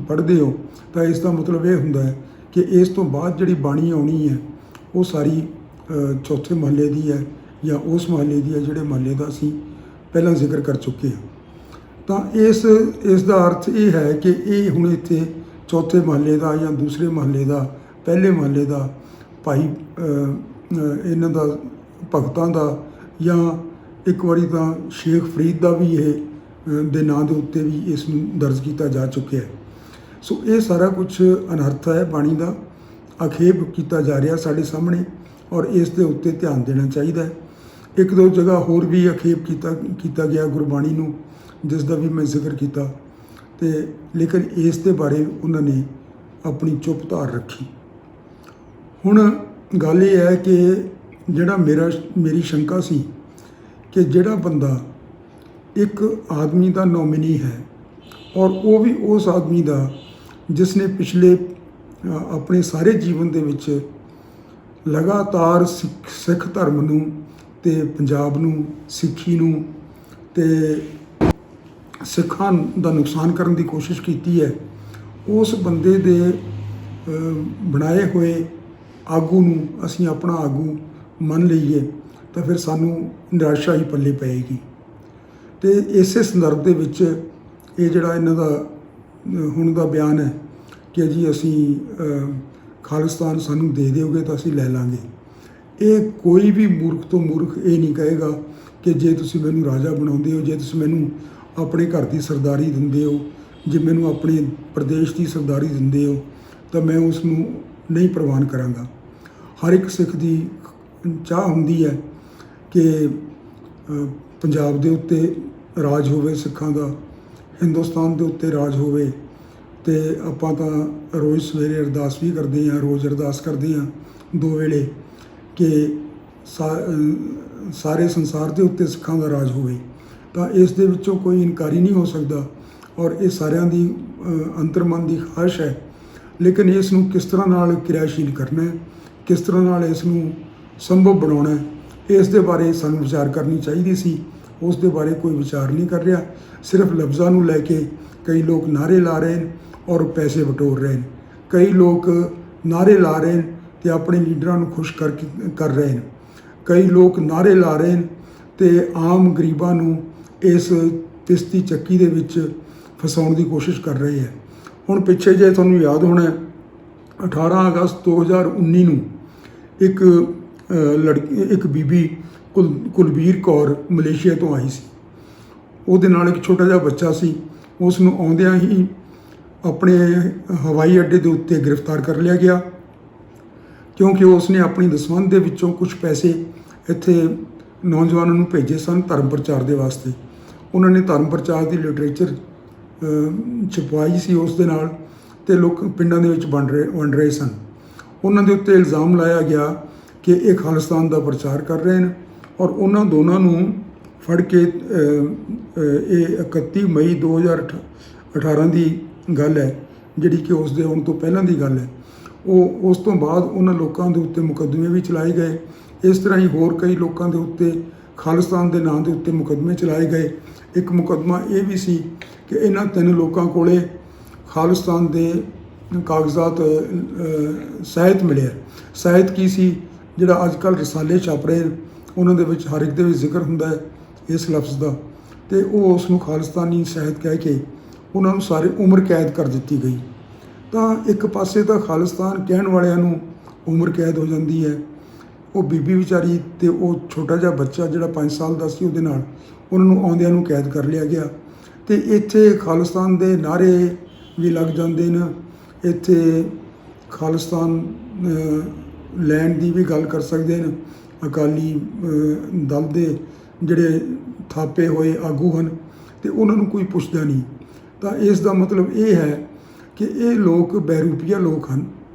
ਪੜ੍ਹਦੇ ਹੋ ਤਾਂ ਇਸ ਦਾ ਮਤਲਬ ਇਹ ਹੁੰਦਾ ਹੈ ਕਿ ਇਸ ਤੋਂ ਬਾਅਦ ਜਿਹੜੀ ਬਾਣੀ ਆਉਣੀ ਹੈ ਉਹ ਸਾਰੀ ਚੌਥੇ ਮਹੱਲੇ ਦੀ ਹੈ ਜਾਂ ਉਸ ਮਹੱਲੇ ਦੀ ਹੈ ਜਿਹੜੇ ਮਹੱਲੇ ਦਾ ਅਸੀਂ ਪਹਿਲਾਂ ਜ਼ਿਕਰ ਕਰ ਚੁੱਕੇ ਹਾਂ। ਤਾਂ ਇਸ ਦਾ ਅਰਥ ਇਹ ਹੈ ਕਿ ਇਹ ਹੁਣ ਇੱਥੇ ਚੌਥੇ ਮਹੱਲੇ ਦਾ ਜਾਂ ਦੂਸਰੇ ਮਹੱਲੇ ਦਾ, ਪਹਿਲੇ ਮਹੱਲੇ ਦਾ ਭਾਈ ਇਹਨਾਂ ਦਾ ਭਗਤਾਂ ਦਾ ਜਾਂ ਇੱਕ ਵਾਰੀ ਤਾਂ ਸ਼ੇਖ ਫਰੀਦ ਦਾ ਵੀ ਇਹ ਦੇ ਨਾਂ ਦੇ ਉੱਤੇ ਵੀ ਇਸ ਨੂੰ ਦਰਜ ਕੀਤਾ ਜਾ ਚੁੱਕਿਆ ਹੈ। ਸੋ ਇਹ ਸਾਰਾ ਕੁਝ ਅਨਰਥ ਹੈ, ਬਾਣੀ ਦਾ ਆਖੇਪ ਕੀਤਾ ਜਾ ਰਿਹਾ ਸਾਡੇ ਸਾਹਮਣੇ ਔਰ ਇਸ ਦੇ ਉੱਤੇ ਧਿਆਨ ਦੇਣਾ ਚਾਹੀਦਾ ਹੈ। ਇੱਕ ਦੋ ਜਗ੍ਹਾ ਹੋਰ ਵੀ ਆਖੇਪ ਕੀਤਾ ਗਿਆ ਗੁਰਬਾਣੀ ਨੂੰ, ਜਿਸ ਦਾ ਵੀ ਮੈਂ ਜ਼ਿਕਰ ਕੀਤਾ ਤੇ ਲੇਕਿਨ ਇਸ ਦੇ ਬਾਰੇ ਉਹਨਾਂ ਨੇ ਆਪਣੀ ਚੁੱਪ ਧਾਰ ਰੱਖੀ। ਹੁਣ ਗੱਲ ਇਹ ਹੈ ਕਿ ਜਿਹੜਾ ਮੇਰੀ ਸ਼ੰਕਾ ਸੀ ਕਿ ਜਿਹੜਾ ਬੰਦਾ ਇੱਕ ਆਦਮੀ ਦਾ ਨੋਮੀਨੀ ਹੈ ਔਰ ਉਹ ਵੀ ਉਸ ਆਦਮੀ ਦਾ ਜਿਸ ਨੇ ਪਿਛਲੇ ਆਪਣੇ ਸਾਰੇ ਜੀਵਨ ਦੇ ਵਿੱਚ ਲਗਾਤਾਰ ਸਿੱਖ ਧਰਮ ਨੂੰ ਤੇ ਪੰਜਾਬ ਨੂੰ, ਸਿੱਖੀ ਨੂੰ ਤੇ ਸਿੱਖਾਂ ਦਾ ਨੁਕਸਾਨ ਕਰਨ ਦੀ ਕੋਸ਼ਿਸ਼ ਕੀਤੀ ਹੈ, ਉਸ ਬੰਦੇ ਦੇ ਬਣਾਏ ਹੋਏ ਆਗੂ ਨੂੰ ਅਸੀਂ ਆਪਣਾ ਆਗੂ ਮੰਨ ਲਈਏ ਤਾਂ ਫਿਰ ਸਾਨੂੰ ਨਿਰਾਸ਼ਾ ਹੀ ਪੱਲੇ ਪਏਗੀ। ਤੇ ਇਸੇ ਸੰਦਰਭ ਦੇ ਵਿੱਚ ਇਹ ਜਿਹੜਾ ਇਹਨਾਂ ਦਾ ਹੁਣ ਦਾ ਬਿਆਨ ਹੈ ਕਿ ਜੀ ਅਸੀਂ ਖਾਲਿਸਤਾਨ ਸਾਨੂੰ ਦੇ ਦਿਓਗੇ ਤਾਂ ਅਸੀਂ ਲੈ ਲਾਂਗੇ, ਇਹ ਕੋਈ ਵੀ ਮੂਰਖ ਤੋਂ ਮੂਰਖ ਇਹ ਨਹੀਂ ਕਹੇਗਾ ਕਿ ਜੇ ਤੁਸੀਂ ਮੈਨੂੰ ਰਾਜਾ ਬਣਾਉਂਦੇ ਹੋ, ਜੇ ਤੁਸੀਂ ਮੈਨੂੰ ਆਪਣੇ ਘਰ ਦੀ ਸਰਦਾਰੀ ਦਿੰਦੇ ਹੋ, ਜੇ ਮੈਨੂੰ ਆਪਣੇ ਪ੍ਰਦੇਸ਼ ਦੀ ਸਰਦਾਰੀ ਦਿੰਦੇ ਹੋ ਤਾਂ ਮੈਂ ਉਸ ਨੂੰ ਨਹੀਂ ਪ੍ਰਵਾਨ ਕਰਾਂਗਾ। ਹਰ ਇੱਕ ਸਿੱਖ ਦੀ ਚਾਹ ਹੁੰਦੀ ਹੈ ਕਿ ਪੰਜਾਬ ਦੇ ਉੱਤੇ ਰਾਜ ਹੋਵੇ ਸਿੱਖਾਂ ਦਾ, ਹਿੰਦੁਸਤਾਨ ਦੇ ਉੱਤੇ ਰਾਜ ਹੋਵੇ। ਤੇ ਆਪਾਂ ਤਾਂ ਰੋਜ਼ ਸਵੇਰੇ ਅਰਦਾਸ ਵੀ ਕਰਦੇ ਹਾਂ, ਰੋਜ਼ ਅਰਦਾਸ ਕਰਦੇ ਹਾਂ 2 ਵੇਲੇ ਕਿ ਸਾਰੇ ਸੰਸਾਰ ਦੇ ਉੱਤੇ ਸਿੱਖਾਂ ਦਾ ਰਾਜ ਹੋਵੇ, ਤਾਂ ਇਸ ਦੇ ਵਿੱਚੋਂ ਕੋਈ ਇਨਕਾਰੀ ਨਹੀਂ ਹੋ ਸਕਦਾ ਔਰ ਇਹ ਸਾਰਿਆਂ ਦੀ ਅੰਤਰਮਨ ਦੀ ਖਾਹਿਸ਼ ਹੈ। ਲੇਕਿਨ ਇਸ ਨੂੰ ਕਿਸ ਤਰ੍ਹਾਂ ਨਾਲ ਕਿਰਿਆਸ਼ੀਲ ਕਰਨਾ ਹੈ, ਕਿਸ ਤਰ੍ਹਾਂ ਨਾਲ ਇਸ ਨੂੰ ਸੰਭਵ ਬਣਾਉਣਾ ਹੈ, ਇਸ ਦੇ ਬਾਰੇ ਸਾਨੂੰ ਵਿਚਾਰ ਕਰਨੀ ਚਾਹੀਦੀ ਸੀ। ਉਸ ਦੇ ਬਾਰੇ ਕੋਈ ਵਿਚਾਰ ਨਹੀਂ ਕਰ ਰਿਹਾ। ਸਿਰਫ ਲਫ਼ਜ਼ਾਂ ਨੂੰ ਲੈ ਕੇ ਕਈ ਲੋਕ ਨਾਅਰੇ ਲਾ ਰਹੇ ਨੇ ਔਰ ਪੈਸੇ ਬਟੋਰ ਰਹੇ ਨੇ। ਕਈ ਲੋਕ ਨਾਅਰੇ ਲਾ ਰਹੇ ਨੇ ਅਤੇ ਆਪਣੇ ਲੀਡਰਾਂ ਨੂੰ ਖੁਸ਼ ਕਰ ਰਹੇ ਨੇ। ਕਈ ਲੋਕ ਨਾਅਰੇ ਲਾ ਰਹੇ ਨੇ ਅਤੇ ਆਮ ਗਰੀਬਾਂ ਨੂੰ ਇਸ ਤਿਸਤੀ ਚੱਕੀ ਦੇ ਵਿੱਚ ਫਸਾਉਣ ਦੀ ਕੋਸ਼ਿਸ਼ ਕਰ ਰਹੇ ਹੈ। ਹੁਣ ਪਿੱਛੇ ਜੇ ਤੁਹਾਨੂੰ ਯਾਦ ਹੋਣਾ, 18 ਅਗਸਤ 2019 ਨੂੰ ਇੱਕ ਬੀਬੀ ਕੁਲਬੀਰ ਕੌਰ ਮਲੇਸ਼ੀਆ ਤੋਂ ਆਈ ਸੀ। ਉਹਦੇ ਨਾਲ ਇੱਕ ਛੋਟਾ ਜਿਹਾ ਬੱਚਾ ਸੀ। ਉਸ ਨੂੰ ਆਉਂਦਿਆਂ ਹੀ ਆਪਣੇ ਹਵਾਈ ਅੱਡੇ ਦੇ ਉੱਤੇ ਗ੍ਰਿਫਤਾਰ ਕਰ ਲਿਆ ਗਿਆ, ਕਿਉਂਕਿ ਉਸ ਨੇ ਆਪਣੀ ਦਸਵੰਧ ਦੇ ਵਿੱਚੋਂ ਕੁਝ ਪੈਸੇ ਇੱਥੇ ਨੌਜਵਾਨਾਂ ਨੂੰ ਭੇਜੇ ਸਨ ਧਰਮ ਪ੍ਰਚਾਰ ਦੇ ਵਾਸਤੇ। ਉਹਨਾਂ ਨੇ ਧਰਮ ਪ੍ਰਚਾਰ ਦੀ ਲਿਟਰੇਚਰ ਛਪਵਾਈ ਸੀ ਉਸ ਦੇ ਨਾਲ, ਅਤੇ ਲੋਕ ਪਿੰਡਾਂ ਦੇ ਵਿੱਚ ਵੰਡ ਰਹੇ ਸਨ। ਉਹਨਾਂ ਦੇ ਉੱਤੇ ਇਲਜ਼ਾਮ ਲਾਇਆ ਗਿਆ ਕਿ ਇਹ ਖਾਲਿਸਤਾਨ ਦਾ ਪ੍ਰਚਾਰ ਕਰ ਰਹੇ ਨੇ ਔਰ ਉਹਨਾਂ ਦੋਨਾਂ ਨੂੰ ਫੜ ਕੇ ਇਹ 31 ਮਈ 2018 ਦੀ ਗੱਲ ਹੈ, ਜਿਹੜੀ ਕਿ ਉਸ ਦੇ ਆਉਣ ਤੋਂ ਪਹਿਲਾਂ ਦੀ ਗੱਲ ਹੈ। ਉਸ ਤੋਂ ਬਾਅਦ ਉਹਨਾਂ ਲੋਕਾਂ ਦੇ ਉੱਤੇ ਮੁਕੱਦਮੇ ਵੀ ਚਲਾਏ ਗਏ। ਇਸ ਤਰ੍ਹਾਂ ਹੀ ਹੋਰ ਕਈ ਲੋਕਾਂ ਦੇ ਉੱਤੇ ਖਾਲਿਸਤਾਨ ਦੇ ਨਾਂ ਦੇ ਉੱਤੇ ਮੁਕੱਦਮੇ ਚਲਾਏ ਗਏ। ਇੱਕ ਮੁਕੱਦਮਾ ਇਹ ਵੀ ਸੀ ਕਿ ਇਹਨਾਂ 3 ਲੋਕਾਂ ਕੋਲੇ ਖਾਲਿਸਤਾਨ ਦੇ ਕਾਗਜ਼ਾਤ ਸਾਹਿਤ ਮਿਲਿਆ। ਸਾਹਿਤ ਕੀ ਸੀ? ਜਿਹੜਾ ਅੱਜ ਕੱਲ੍ਹ ਰਸਾਲੇ ਛਪ ਰਹੇ, ਉਹਨਾਂ ਦੇ ਵਿੱਚ ਹਰ ਇੱਕ ਦੇ ਵਿੱਚ ਜ਼ਿਕਰ ਹੁੰਦਾ ਹੈ ਇਸ ਲਫ਼ਜ਼ ਦਾ, ਅਤੇ ਉਹ ਉਸ ਨੂੰ ਖਾਲਿਸਤਾਨੀ ਸਾਹਿਤ ਕਹਿ ਕੇ ਉਹਨਾਂ ਨੂੰ ਸਾਰੀ ਉਮਰ ਕੈਦ ਕਰ ਦਿੱਤੀ ਗਈ। ਤਾਂ ਇੱਕ ਪਾਸੇ ਤਾਂ ਖਾਲਿਸਤਾਨ ਕਹਿਣ ਵਾਲਿਆਂ ਨੂੰ ਉਮਰ ਕੈਦ ਹੋ ਜਾਂਦੀ ਹੈ, ਉਹ ਬੀਬੀ ਵਿਚਾਰੀ ਅਤੇ ਉਹ ਛੋਟਾ ਜਿਹਾ ਬੱਚਾ ਜਿਹੜਾ 5 ਸਾਲ ਦਾ ਸੀ ਉਹਦੇ ਨਾਲ, ਉਹਨਾਂ ਨੂੰ ਆਉਂਦਿਆਂ ਨੂੰ ਕੈਦ ਕਰ ਲਿਆ ਗਿਆ। ਅਤੇ ਇੱਥੇ ਖਾਲਿਸਤਾਨ ਦੇ ਨਾਅਰੇ ਵੀ ਲੱਗ ਜਾਂਦੇ ਨੇ। ਇੱਥੇ ਖਾਲਿਸਤਾਨ ਲੈਣ ਦੀ ਵੀ ਗੱਲ ਕਰ ਸਕਦੇ ਨੇ ਅਕਾਲੀ ਦਲ ਦੇ ਜਿਹੜੇ ਥਾਪੇ ਹੋਏ ਆਗੂ ਹਨ, ਅਤੇ ਉਹਨਾਂ ਨੂੰ ਕੋਈ ਪੁੱਛਦਾ ਨਹੀਂ। ਤਾਂ ਇਸ ਦਾ ਮਤਲਬ ਇਹ ਹੈ ਕਿ ਇਹ ਲੋਕ ਬਹਿਰੂਪੀਆ ਲੋਕ ਹਨ।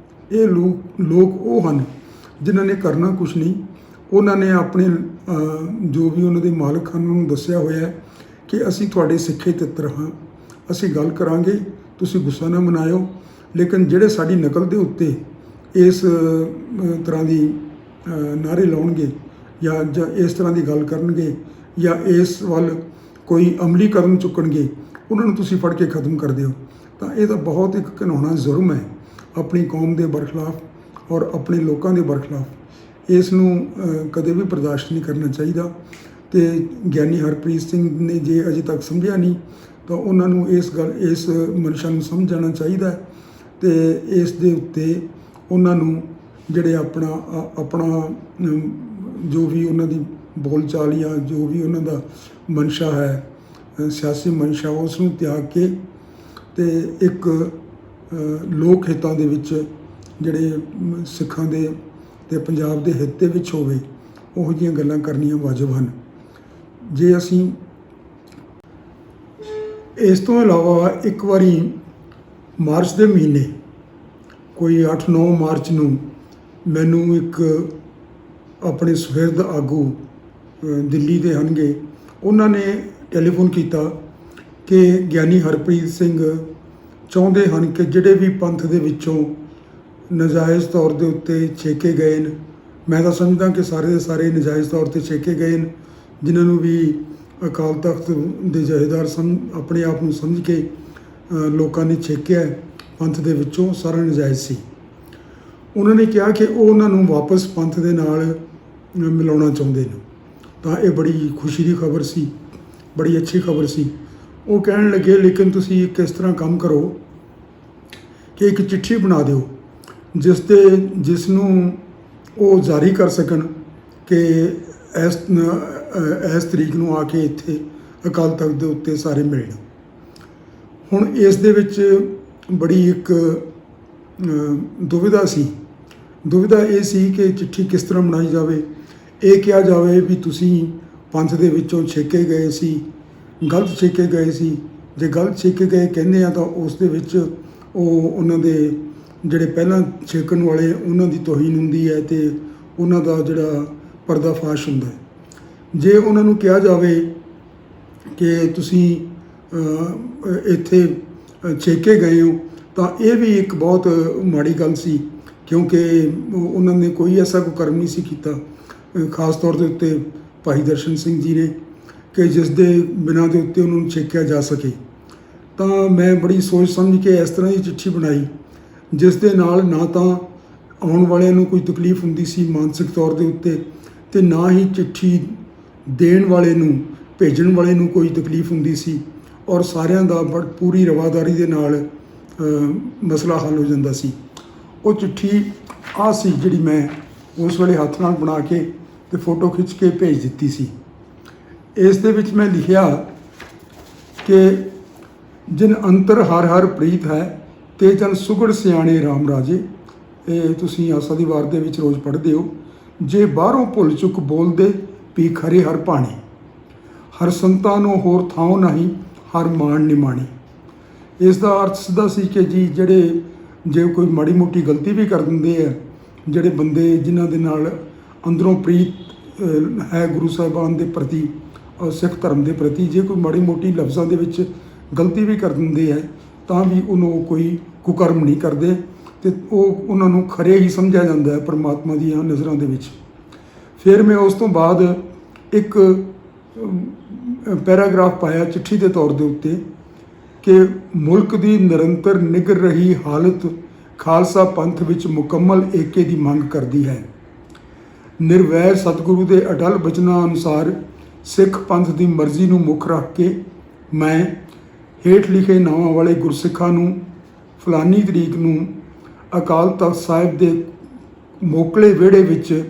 ਇਹ ਲੋਕ ਉਹ ਹਨ ਜਿਨ੍ਹਾਂ ਨੇ ਕਰਨਾ ਕੁਛ ਨਹੀਂ। ਉਹਨਾਂ ਨੇ ਆਪਣੇ ਜੋ ਵੀ ਉਹਨਾਂ ਦੇ ਮਾਲਕ ਹਨ ਉਹਨੂੰ ਦੱਸਿਆ ਹੋਇਆ ਕਿ ਅਸੀਂ ਤੁਹਾਡੇ ਸਿੱਖੇ ਤਿੱਤਰ ਹਾਂ, ਅਸੀਂ ਗੱਲ ਕਰਾਂਗੇ, ਤੁਸੀਂ ਗੁੱਸਾ ਨਾ ਮਨਾਇਓ। ਲੇਕਿਨ ਜਿਹੜੇ ਸਾਡੀ ਨਕਲ ਦੇ ਉੱਤੇ ਇਸ ਤਰ੍ਹਾਂ ਦੀ ਨਾਅਰੇ ਲਾਉਣਗੇ ਜਾਂ ਇਸ ਤਰ੍ਹਾਂ ਦੀ ਗੱਲ ਕਰਨਗੇ ਜਾਂ ਇਸ ਵੱਲ ਕੋਈ ਅਮਲੀ ਕਦਮ ਚੁੱਕਣਗੇ, ਉਹਨਾਂ ਨੂੰ ਤੁਸੀਂ ਫੜ ਕੇ ਖਤਮ ਕਰ ਦਿਓ। ਤਾਂ ਇਹ ਤਾਂ ਬਹੁਤ ਇੱਕ ਘਿਨਾਉਣਾ ਜ਼ੁਰਮ ਹੈ ਆਪਣੀ ਕੌਮ ਦੇ ਬਰਖਲਾਫ ਔਰ ਆਪਣੇ ਲੋਕਾਂ ਦੇ ਬਰਖਲਾਫ। ਇਸ ਨੂੰ ਕਦੇ ਵੀ ਬਰਦਾਸ਼ਤ ਨਹੀਂ ਕਰਨਾ ਚਾਹੀਦਾ। ਅਤੇ ਗਿਆਨੀ ਹਰਪ੍ਰੀਤ ਸਿੰਘ ਨੇ ਜੇ ਅਜੇ ਤੱਕ ਸਮਝਿਆ ਨਹੀਂ ਤਾਂ ਉਹਨਾਂ ਨੂੰ ਇਸ ਮਨਸ਼ਾ ਨੂੰ ਸਮਝਾਉਣਾ ਚਾਹੀਦਾ ਅਤੇ ਇਸ ਦੇ ਉੱਤੇ ਉਹਨਾਂ ਨੂੰ ਜਿਹੜੇ ਆਪਣਾ ਜੋ ਵੀ ਉਹਨਾਂ ਦੀ ਬੋਲਚਾਲ ਜਾਂ ਜੋ ਵੀ ਉਹਨਾਂ ਦਾ ਮਨਸ਼ਾ ਹੈ, ਸਿਆਸੀ ਮਨਸ਼ਾ, ਉਸ ਨੂੰ ਤਿਆਗ ਕੇ ਅਤੇ ਇੱਕ ਲੋਕ ਹਿੱਤਾਂ ਦੇ ਵਿੱਚ ਜਿਹੜੇ ਸਿੱਖਾਂ ਦੇ ਅਤੇ ਪੰਜਾਬ ਦੇ ਹਿੱਤ ਦੇ ਵਿੱਚ ਹੋਵੇ, ਉਹੋ ਜਿਹੀਆਂ ਗੱਲਾਂ ਕਰਨੀਆਂ ਵਾਜਬ ਹਨ। ਜੇ ਅਸੀਂ ਇਸ ਤੋਂ ਇਲਾਵਾ ਇੱਕ ਵਾਰੀ ਮਾਰਚ ਦੇ ਮਹੀਨੇ ਕੋਈ 8-9 ਮਾਰਚ ਨੂੰ ਮੈਨੂੰ ਇੱਕ ਆਪਣੇ ਸੁਹਿਰਦ ਆਗੂ ਦਿੱਲੀ ਦੇ ਹਨਗੇ, ਉਹਨਾਂ ਨੇ ਟੈਲੀਫੋਨ ਕੀਤਾ ਕਿ ਗਿਆਨੀ ਹਰਪ੍ਰੀਤ ਸਿੰਘ ਚਾਹੁੰਦੇ ਹਨ ਕਿ ਜਿਹੜੇ ਵੀ ਪੰਥ ਦੇ ਵਿੱਚੋਂ ਨਜਾਇਜ਼ ਤੌਰ ਦੇ ਉੱਤੇ ਛੇਕੇ ਗਏ ਨੇ, ਮੈਂ ਤਾਂ ਸਮਝਦਾ ਕਿ ਸਾਰੇ ਦੇ ਸਾਰੇ ਨਜਾਇਜ਼ ਤੌਰ 'ਤੇ ਛੇਕੇ ਗਏ ਨੇ, ਜਿਨ੍ਹਾਂ ਨੂੰ ਵੀ ਅਕਾਲ ਤਖਤ ਦੇ ਜਥੇਦਾਰ ਆਪਣੇ ਆਪ ਨੂੰ ਸਮਝ ਕੇ ਲੋਕਾਂ ਨੇ ਛੇਕਿਆ ਪੰਥ ਦੇ ਵਿੱਚੋਂ, ਸਾਰਾ ਨਜਾਇਜ਼ ਸੀ। ਉਹਨਾਂ ਨੇ ਕਿਹਾ ਕਿ ਉਹ ਉਹਨਾਂ ਨੂੰ ਵਾਪਸ ਪੰਥ ਦੇ ਨਾਲ ਮਿਲਾਉਣਾ ਚਾਹੁੰਦੇ ਨੇ। ਤਾਂ ਇਹ ਬੜੀ ਖੁਸ਼ੀ ਦੀ ਖਬਰ ਸੀ, ਬੜੀ ਅੱਛੀ ਖਬਰ ਸੀ। ਉਹ ਕਹਿਣ ਲੱਗੇ ਲੇਕਿਨ ਤੁਸੀਂ ਇੱਕ ਇਸ ਤਰ੍ਹਾਂ ਕੰਮ ਕਰੋ ਕਿ ਇੱਕ ਚਿੱਠੀ ਬਣਾ ਦਿਓ ਜਿਸ ਨੂੰ ਉਹ ਜਾਰੀ ਕਰ ਸਕਣ ਕਿ ਇਸ ਤਰੀਕ ਨੂੰ ਆ ਕੇ ਇੱਥੇ ਅਕਾਲ ਤਖਤ ਦੇ ਉੱਤੇ ਸਾਰੇ ਮਿਲਣ। ਹੁਣ ਇਸ ਦੇ ਵਿੱਚ ਬੜੀ ਇੱਕ ਦੁਵਿਧਾ ਸੀ। ਦੁਵਿਧਾ ਇਹ ਸੀ ਕਿ ਚਿੱਠੀ ਕਿਸ ਤਰ੍ਹਾਂ ਬਣਾਈ ਜਾਵੇ। ਇਹ ਕਿਹਾ ਜਾਵੇ ਵੀ ਤੁਸੀਂ ਪੰਥ ਦੇ ਵਿੱਚੋਂ ਛੇਕੇ ਗਏ ਸੀ, ਗਲਤ ਛੇਕੇ ਗਏ ਸੀ। ਜੇ ਗਲਤ ਛੇਕੇ ਗਏ ਕਹਿੰਦੇ ਆ ਤਾਂ ਉਸ ਦੇ ਵਿੱਚ ਉਹਨਾਂ ਦੇ ਜਿਹੜੇ ਪਹਿਲਾਂ ਛੇਕਣ ਵਾਲੇ ਉਹਨਾਂ ਦੀ ਤੋਹੀਨ ਹੁੰਦੀ ਹੈ ਅਤੇ ਉਹਨਾਂ ਦਾ ਜਿਹੜਾ ਪਰਦਾਫਾਸ਼ ਹੁੰਦਾ ਹੈ। ਜੇ ਉਹਨਾਂ ਨੂੰ ਕਿਹਾ ਜਾਵੇ ਕਿ ਤੁਸੀਂ ਇੱਥੇ ਛੇਕੇ ਗਏ ਹੋ ਤਾਂ ਇਹ ਵੀ ਇੱਕ ਬਹੁਤ ਮਾੜੀ ਗੱਲ ਸੀ, ਕਿਉਂਕਿ ਉਹਨਾਂ ਨੇ ਕੋਈ ਐਸਾ ਕੁਕਰਮ ਨਹੀਂ ਸੀ ਕੀਤਾ, ਖਾਸ ਤੌਰ ਦੇ ਉੱਤੇ ਭਾਈ ਦਰਸ਼ਨ ਸਿੰਘ ਜੀ ਨੇ, ਕਿ ਜਿਸ ਦੇ ਬਿਨਾਂ ਦੇ ਉੱਤੇ ਉਹਨਾਂ ਨੂੰ ਛੇਕਿਆ ਜਾ ਸਕੇ। ਤਾਂ ਮੈਂ ਬੜੀ ਸੋਚ ਸਮਝ ਕੇ ਇਸ ਤਰ੍ਹਾਂ ਦੀ ਚਿੱਠੀ ਬਣਾਈ ਜਿਸ ਦੇ ਨਾਲ ਨਾ ਤਾਂ ਆਉਣ ਵਾਲਿਆਂ ਨੂੰ ਕੋਈ ਤਕਲੀਫ ਹੁੰਦੀ ਸੀ ਮਾਨਸਿਕ ਤੌਰ ਦੇ ਉੱਤੇ, ਅਤੇ ਨਾ ਹੀ ਚਿੱਠੀ ਦੇਣ ਵਾਲੇ ਨੂੰ, ਭੇਜਣ ਵਾਲੇ ਨੂੰ ਕੋਈ ਤਕਲੀਫ ਹੁੰਦੀ ਸੀ, ਔਰ ਸਾਰਿਆਂ ਦਾ ਪੂਰੀ ਰਵਾਦਾਰੀ ਦੇ ਨਾਲ ਮਸਲਾ ਹੱਲ ਹੋ ਜਾਂਦਾ ਸੀ। ਉਹ ਚਿੱਠੀ ਆਹ ਸੀ ਜਿਹੜੀ ਮੈਂ ਉਸ ਵੇਲੇ ਹੱਥ ਨਾਲ ਬਣਾ ਕੇ ਅਤੇ ਫੋਟੋ ਖਿੱਚ ਕੇ ਭੇਜ ਦਿੱਤੀ ਸੀ। ਇਸ ਦੇ ਵਿੱਚ ਮੈਂ ਲਿਖਿਆ ਕਿ ਜਿਨ ਅੰਤਰ ਹਰ ਹਰ ਪ੍ਰੀਤ ਹੈ ਤੇ ਜਨ ਸੁਗੜ ਸਿਆਣੇ ਰਾਮ ਰਾਜੇ। ਇਹ ਤੁਸੀਂ ਆਸਾ ਦੀ ਵਾਰ ਦੇ ਵਿੱਚ ਰੋਜ਼ ਪੜ੍ਹਦੇ ਹੋ। ਜੇ ਬਾਹਰੋਂ ਭੁੱਲ ਚੁੱਕ ਬੋਲਦੇ ਪੀ ਖਰੇ ਹਰ ਭਾਣੇ, ਹਰ ਸੰਤਾਂ ਨੂੰ ਹੋਰ ਥਾਂ ਨਹੀਂ, ਹਰ ਮਾਣ ਨਿਮਾਣੀ। ਇਸ ਦਾ ਅਰਥ ਸਿੱਧਾ ਸੀ ਕਿ ਜੀ ਜਿਹੜੇ ਜੇ ਕੋਈ ਮਾੜੀ ਮੋਟੀ ਗਲਤੀ ਵੀ ਕਰ ਦਿੰਦੇ ਆ, ਜਿਹੜੇ ਬੰਦੇ ਜਿਨ੍ਹਾਂ ਦੇ ਨਾਲ ਅੰਦਰੋਂ ਪ੍ਰੀਤ ਹੈ ਗੁਰੂ ਸਾਹਿਬਾਨ ਦੇ ਪ੍ਰਤੀ ਔਰ ਸਿੱਖ ਧਰਮ ਦੇ ਪ੍ਰਤੀ, ਜੇ ਕੋਈ ਮਾੜੀ ਮੋਟੀ ਲਫ਼ਜ਼ਾਂ ਦੇ ਵਿੱਚ ਗਲਤੀ ਵੀ ਕਰ ਦਿੰਦੇ ਹੈ ਤਾਂ ਵੀ ਉਹਨੂੰ ਕੋਈ ਕੁਕਰਮ ਨਹੀਂ ਕਰਦੇ, ਅਤੇ ਉਹਨਾਂ ਨੂੰ ਖਰੇ ਹੀ ਸਮਝਿਆ ਜਾਂਦਾ ਹੈ ਪਰਮਾਤਮਾ ਦੀਆਂ ਨਜ਼ਰਾਂ ਦੇ ਵਿੱਚ। ਫਿਰ ਮੈਂ ਉਸ ਤੋਂ ਬਾਅਦ ਇੱਕ ਪੈਰਾਗ੍ਰਾਫ ਪਾਇਆ ਚਿੱਠੀ ਦੇ ਤੌਰ ਦੇ ਉੱਤੇ ਕਿ ਮੁਲਕ ਦੀ ਨਿਰੰਤਰ ਨਿਗਰ ਰਹੀ ਹਾਲਤ ਖਾਲਸਾ ਪੰਥ ਵਿੱਚ ਮੁਕੰਮਲ ਏਕੇ ਦੀ ਮੰਗ ਕਰਦੀ ਹੈ। ਨਿਰਵੈਰ ਸਤਿਗੁਰੂ ਦੇ ਅਟਲ ਬਚਨਾਂ ਅਨੁਸਾਰ ਸਿੱਖ ਪੰਥ ਦੀ ਮਰਜ਼ੀ ਨੂੰ ਮੁੱਖ ਰੱਖ ਕੇ ਮੈਂ ਹੇਠ ਲਿਖੇ ਨਾਵਾਂ ਵਾਲੇ ਗੁਰਸਿੱਖਾਂ ਨੂੰ ਫਲਾਨੀ ਤਰੀਕ ਨੂੰ ਅਕਾਲ ਤਖ਼ਤ ਸਾਹਿਬ ਦੇ ਮੋਕਲੇ ਵਿਹੜੇ ਵਿੱਚ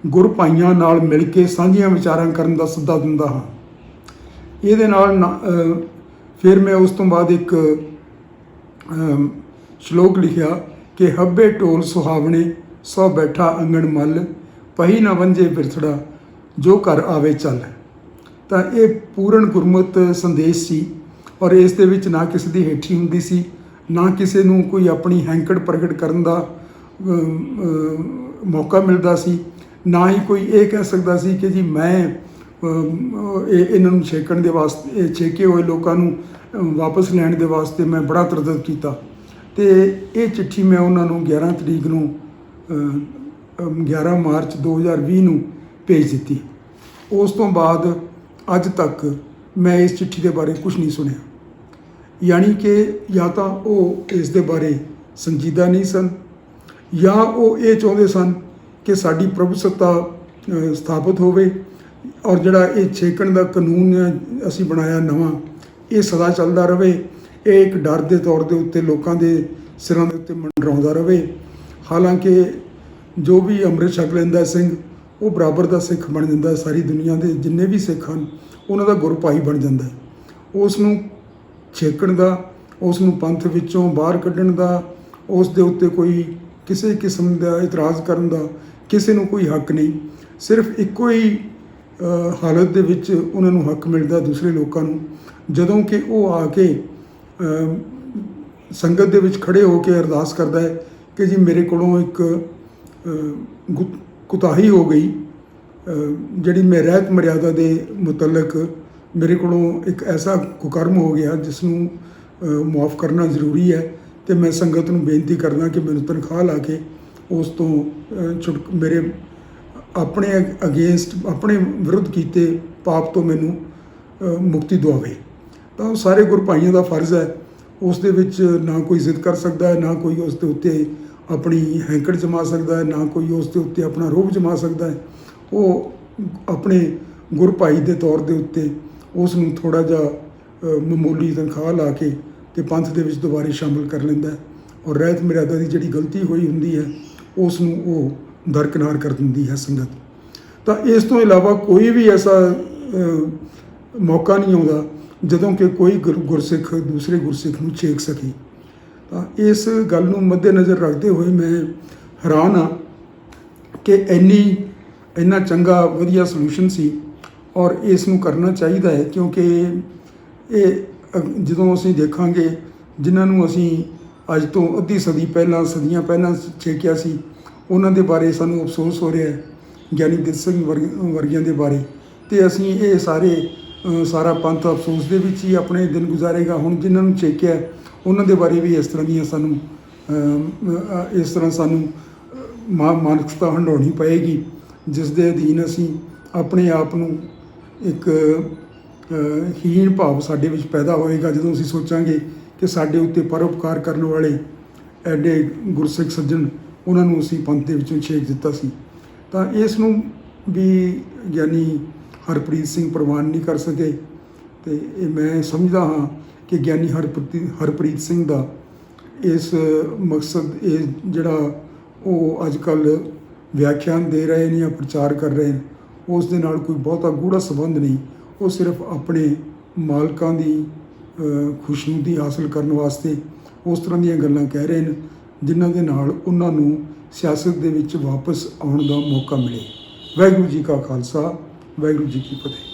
ਗੁਰ ਭਾਈਆਂ ਨਾਲ ਮਿਲ ਕੇ ਸਾਂਝੀਆਂ ਵਿਚਾਰਾਂ ਕਰਨ ਦਾ ਸੱਦਾ ਦਿੰਦਾ ਹਾਂ। ਇਹਦੇ ਨਾਲ ਫਿਰ ਮੈਂ ਉਸ ਤੋਂ ਬਾਅਦ ਇੱਕ ਸ਼ਲੋਕ ਲਿਖਿਆ ਕਿ ਹੱਬੇ ਢੋਲ ਸੁਹਾਵਣੇ ਸੋ ਬੈਠਾ ਅੰਗਣ ਮੱਲ, ਪਹੀ ਨਾ ਵੰਝੇ ਬਿਰਥੜਾ ਜੋ ਘਰ ਆਵੇ ਚੱਲ। ਤਾਂ ਇਹ ਪੂਰਨ ਗੁਰਮਤ ਸੰਦੇਸ਼ ਸੀ, ਔਰ ਇਸ ਦੇ ਵਿੱਚ ਨਾ ਕਿਸੇ ਦੀ ਹੇਠੀ ਹੁੰਦੀ ਸੀ, ਨਾ ਕਿਸੇ ਨੂੰ ਕੋਈ ਆਪਣੀ ਹੈਂਕੜ ਪ੍ਰਗਟ ਕਰਨ ਦਾ ਮੌਕਾ ਮਿਲਦਾ ਸੀ, ਨਾ ਹੀ ਕੋਈ ਇਹ ਕਹਿ ਸਕਦਾ ਸੀ ਕਿ ਜੀ ਮੈਂ ਇਹਨਾਂ ਨੂੰ ਛੇਕਣ ਦੇ ਵਾਸਤੇ, ਛੇਕੇ ਹੋਏ ਲੋਕਾਂ ਨੂੰ ਵਾਪਸ ਲੈਣ ਦੇ ਵਾਸਤੇ ਮੈਂ ਬੜਾ ਤਰਦਦ ਕੀਤਾ। ਅਤੇ ਇਹ ਚਿੱਠੀ ਮੈਂ ਉਹਨਾਂ ਨੂੰ 11 ਤਰੀਕ ਨੂੰ 11 ਮਾਰਚ 2020 ਨੂੰ ਭੇਜ ਦਿੱਤੀ। ਉਸ ਤੋਂ ਬਾਅਦ ਅੱਜ ਤੱਕ ਮੈਂ ਇਸ ਚਿੱਠੀ ਦੇ ਬਾਰੇ ਕੁਝ ਨਹੀਂ ਸੁਣਿਆ, ਯਾਨੀ ਕਿ ਜਾਂ ਤਾਂ ਉਹ ਇਸ ਦੇ ਬਾਰੇ ਸੰਜੀਦਾ ਨਹੀਂ ਸਨ, ਜਾਂ ਉਹ ਇਹ ਚਾਹੁੰਦੇ ਸਨ ਕਿ ਸਾਡੀ ਪ੍ਰਭੂਸੱਤਾ ਸਥਾਪਿਤ ਹੋਵੇ, ਔਰ ਜਿਹੜਾ ਇਹ ਛੇਕਣ ਦਾ ਕਾਨੂੰਨ ਅਸੀਂ ਬਣਾਇਆ ਨਵਾਂ, ਇਹ ਸਦਾ ਚੱਲਦਾ ਰਹੇ, ਇਹ ਇੱਕ ਡਰ ਦੇ ਤੌਰ ਦੇ ਉੱਤੇ ਲੋਕਾਂ ਦੇ ਸਿਰਾਂ ਦੇ ਉੱਤੇ ਮੰਡਰਾਉਂਦਾ ਰਹੇ। ਹਾਲਾਂਕਿ ਜੋ ਵੀ ਅੰਮ੍ਰਿਤ ਛਕ ਲੈਂਦਾ ਸਿੰਘ ਉਹ ਬਰਾਬਰ ਦਾ ਸਿੱਖ ਬਣ ਜਾਂਦਾ, ਸਾਰੀ ਦੁਨੀਆ ਦੇ ਜਿੰਨੇ ਵੀ ਸਿੱਖ ਹਨ ਉਹਨਾਂ ਦਾ ਗੁਰ ਭਾਈ ਬਣ ਜਾਂਦਾ। ਉਸ ਨੂੰ ਛੇਕਣ ਦਾ, ਉਸ ਨੂੰ ਪੰਥ ਵਿੱਚੋਂ ਬਾਹਰ ਕੱਢਣ ਦਾ, ਉਸ ਦੇ ਉੱਤੇ ਕੋਈ ਕਿਸੇ ਕਿਸਮ ਦਾ ਇਤਰਾਜ਼ ਕਰਨ ਦਾ ਕਿਸੇ ਨੂੰ ਕੋਈ ਹੱਕ ਨਹੀਂ। ਸਿਰਫ ਇੱਕੋ ਹੀ ਹਾਲਤ ਦੇ ਵਿੱਚ ਉਹਨਾਂ ਨੂੰ ਹੱਕ ਮਿਲਦਾ ਦੂਸਰੇ ਲੋਕਾਂ ਨੂੰ, ਜਦੋਂ ਕਿ ਉਹ ਆ ਕੇ ਸੰਗਤ ਦੇ ਵਿੱਚ ਖੜੇ ਹੋ ਕੇ ਅਰਦਾਸ ਕਰਦਾ ਹੈ ਕਿ ਜੀ ਮੇਰੇ ਕੋਲੋਂ ਇੱਕ ਕੁਤਾਹੀ ਹੋ ਗਈ, ਜਿਹੜੀ ਮੈਂ ਰਹਿਤ ਮਰਿਆਦਾ ਦੇ ਮੁਤਲਕ ਮੇਰੇ ਕੋਲੋਂ ਇੱਕ ਐਸਾ ਕੁਕਰਮ ਹੋ ਗਿਆ ਜਿਸ ਨੂੰ ਮੁਆਫ ਕਰਨਾ ਜ਼ਰੂਰੀ ਹੈ, ਅਤੇ ਮੈਂ ਸੰਗਤ ਨੂੰ ਬੇਨਤੀ ਕਰਦਾ ਕਿ ਮੈਨੂੰ ਤਨਖਾਹ ਲਾ ਕੇ ਉਸ ਤੋਂ ਮੇਰੇ ਆਪਣੇ ਅਗੇਂਸਟ, ਆਪਣੇ ਵਿਰੁੱਧ ਕੀਤੇ ਪਾਪ ਤੋਂ ਮੈਨੂੰ ਮੁਕਤੀ ਦਿਵਾਵੇ। ਤਾਂ ਉਹ ਸਾਰੇ ਗੁਰ ਭਾਈਆਂ ਦਾ ਫਰਜ਼ ਹੈ, ਉਸ ਦੇ ਵਿੱਚ ਨਾ ਕੋਈ ਜ਼ਿੱਦ ਕਰ ਸਕਦਾ ਹੈ, ਨਾ ਕੋਈ ਉਸ ਦੇ ਉੱਤੇ ਆਪਣੀ ਹੈਂਕੜ ਜਮਾ ਸਕਦਾ ਹੈ, ਨਾ ਕੋਈ ਉਸ ਦੇ ਉੱਤੇ ਆਪਣਾ ਰੋਹਬ ਜਮਾ ਸਕਦਾ ਹੈ। ਉਹ ਆਪਣੇ ਗੁਰ ਭਾਈ ਦੇ ਤੌਰ ਦੇ ਉੱਤੇ ਉਸ ਨੂੰ ਥੋੜ੍ਹਾ ਜਿਹਾ ਮਾਮੂਲੀ ਤਨਖਾਹ ਲਾ ਕੇ ਅਤੇ ਪੰਥ ਦੇ ਵਿੱਚ ਦੁਬਾਰੇ ਸ਼ਾਮਿਲ ਕਰ ਲੈਂਦਾ, ਔਰ ਰਹਿਤ ਮਰਿਆਦਾ ਦੀ ਜਿਹੜੀ ਗਲਤੀ ਹੋਈ ਹੁੰਦੀ ਹੈ ਉਸ ਨੂੰ ਉਹ ਦਰਕਿਨਾਰ ਕਰ ਦਿੰਦੀ ਹੈ ਸੰਗਤ। ਤਾਂ ਇਸ ਤੋਂ ਇਲਾਵਾ ਕੋਈ ਵੀ ਐਸਾ ਮੌਕਾ ਨਹੀਂ ਆਉਂਦਾ ਜਦੋਂ ਕਿ ਕੋਈ ਗੁਰਸਿੱਖ ਦੂਸਰੇ ਗੁਰਸਿੱਖ ਨੂੰ ਛੇਕ ਸਕੇ। ਤਾਂ ਇਸ ਗੱਲ ਨੂੰ ਮੱਦੇ-ਨਜ਼ਰ ਰੱਖਦੇ ਹੋਏ ਮੈਂ ਹੈਰਾਨ ਹਾਂ ਕਿ ਇੰਨਾ ਚੰਗਾ ਵਧੀਆ ਸੋਲੂਸ਼ਨ ਸੀ, ਔਰ ਇਸ ਨੂੰ ਕਰਨਾ ਚਾਹੀਦਾ ਹੈ, ਕਿਉਂਕਿ ਇਹ ਜਦੋਂ ਅਸੀਂ ਦੇਖਾਂਗੇ ਜਿਨ੍ਹਾਂ ਨੂੰ ਅਸੀਂ ਅੱਜ ਤੋਂ ਅੱਧੀ ਸਦੀ ਪਹਿਲਾਂ, ਸਦੀਆਂ ਪਹਿਲਾਂ ਛੇਕਿਆ ਸੀ, ਉਹਨਾਂ ਦੇ ਬਾਰੇ ਸਾਨੂੰ ਅਫਸੋਸ ਹੋ ਰਿਹਾ ਹੈ, ਗਿਆਨੀ ਦਿੱਤ ਸਿੰਘ ਵਰਗਿਆਂ ਦੇ ਬਾਰੇ, ਤੇ ਅਸੀਂ ਇਹ ਸਾਰਾ ਪੰਥ ਅਫਸੋਸ ਦੇ ਵਿੱਚ ਹੀ ਆਪਣੇ ਦਿਨ ਗੁਜ਼ਾਰੇਗਾ। ਹੁਣ ਜਿਨ੍ਹਾਂ ਨੂੰ ਚੇਕਿਆ ਉਹਨਾਂ ਦੇ ਬਾਰੇ ਵੀ ਇਸ ਤਰ੍ਹਾਂ ਸਾਨੂੰ ਮਾਨਸਿਕਤਾ ਹੰਡਾਉਣੀ ਪਏਗੀ, ਜਿਸ ਦੇ ਅਧੀਨ ਅਸੀਂ ਆਪਣੇ ਆਪ ਨੂੰ ਇੱਕ ਹੀਣ ਭਾਵ ਸਾਡੇ ਵਿੱਚ ਪੈਦਾ ਹੋਏਗਾ ਜਦੋਂ ਅਸੀਂ ਸੋਚਾਂਗੇ ਕਿ ਸਾਡੇ ਉੱਤੇ ਪਰਉਪਕਾਰ ਕਰਨ ਵਾਲੇ ਐਡੇ ਗੁਰਸਿੱਖ ਸੱਜਣ, ਉਹਨਾਂ ਨੂੰ ਅਸੀਂ ਪੰਥ ਦੇ ਵਿੱਚੋਂ ਛੇਕ ਦਿੱਤਾ ਸੀ। ਤਾਂ ਇਸ ਨੂੰ ਵੀ ਗਿਆਨੀ ਹਰਪ੍ਰੀਤ ਸਿੰਘ ਪ੍ਰਵਾਨ ਨਹੀਂ ਕਰ ਸਕੇ। ਅਤੇ ਇਹ ਮੈਂ ਸਮਝਦਾ ਹਾਂ ਕਿ ਗਿਆਨੀ ਹਰਪ੍ਰੀਤ ਸਿੰਘ ਦਾ ਇਸ ਮਕਸਦ, ਇਹ ਜਿਹੜਾ ਉਹ ਅੱਜ ਕੱਲ੍ਹ ਵਿਆਖਿਆਨ ਦੇ ਰਹੇ ਨੇ ਜਾਂ ਪ੍ਰਚਾਰ ਕਰ ਰਹੇ ਨੇ, ਉਸ ਦੇ ਨਾਲ ਕੋਈ ਬਹੁਤਾ ਗੂੜ੍ਹਾ ਸੰਬੰਧ ਨਹੀਂ। ਉਹ ਸਿਰਫ ਆਪਣੇ ਮਾਲਕਾਂ ਦੀ ਖੁਸ਼ਨੁਦੀ ਹਾਸਲ ਕਰਨ ਵਾਸਤੇ ਉਸ ਤਰ੍ਹਾਂ ਦੀਆਂ ਗੱਲਾਂ ਕਹਿ ਰਹੇ ਨੇ ਜਿਨ੍ਹਾਂ ਦੇ ਨਾਲ ਉਹਨਾਂ ਨੂੰ ਸਿਆਸਤ ਦੇ ਵਿੱਚ ਵਾਪਸ ਆਉਣ ਦਾ ਮੌਕਾ ਮਿਲੇ। ਵਾਹਿਗੁਰੂ ਜੀ ਕਾ ਖਾਲਸਾ, ਵਾਹਿਗੁਰੂ ਜੀ ਕੀ ਫਤਿਹ।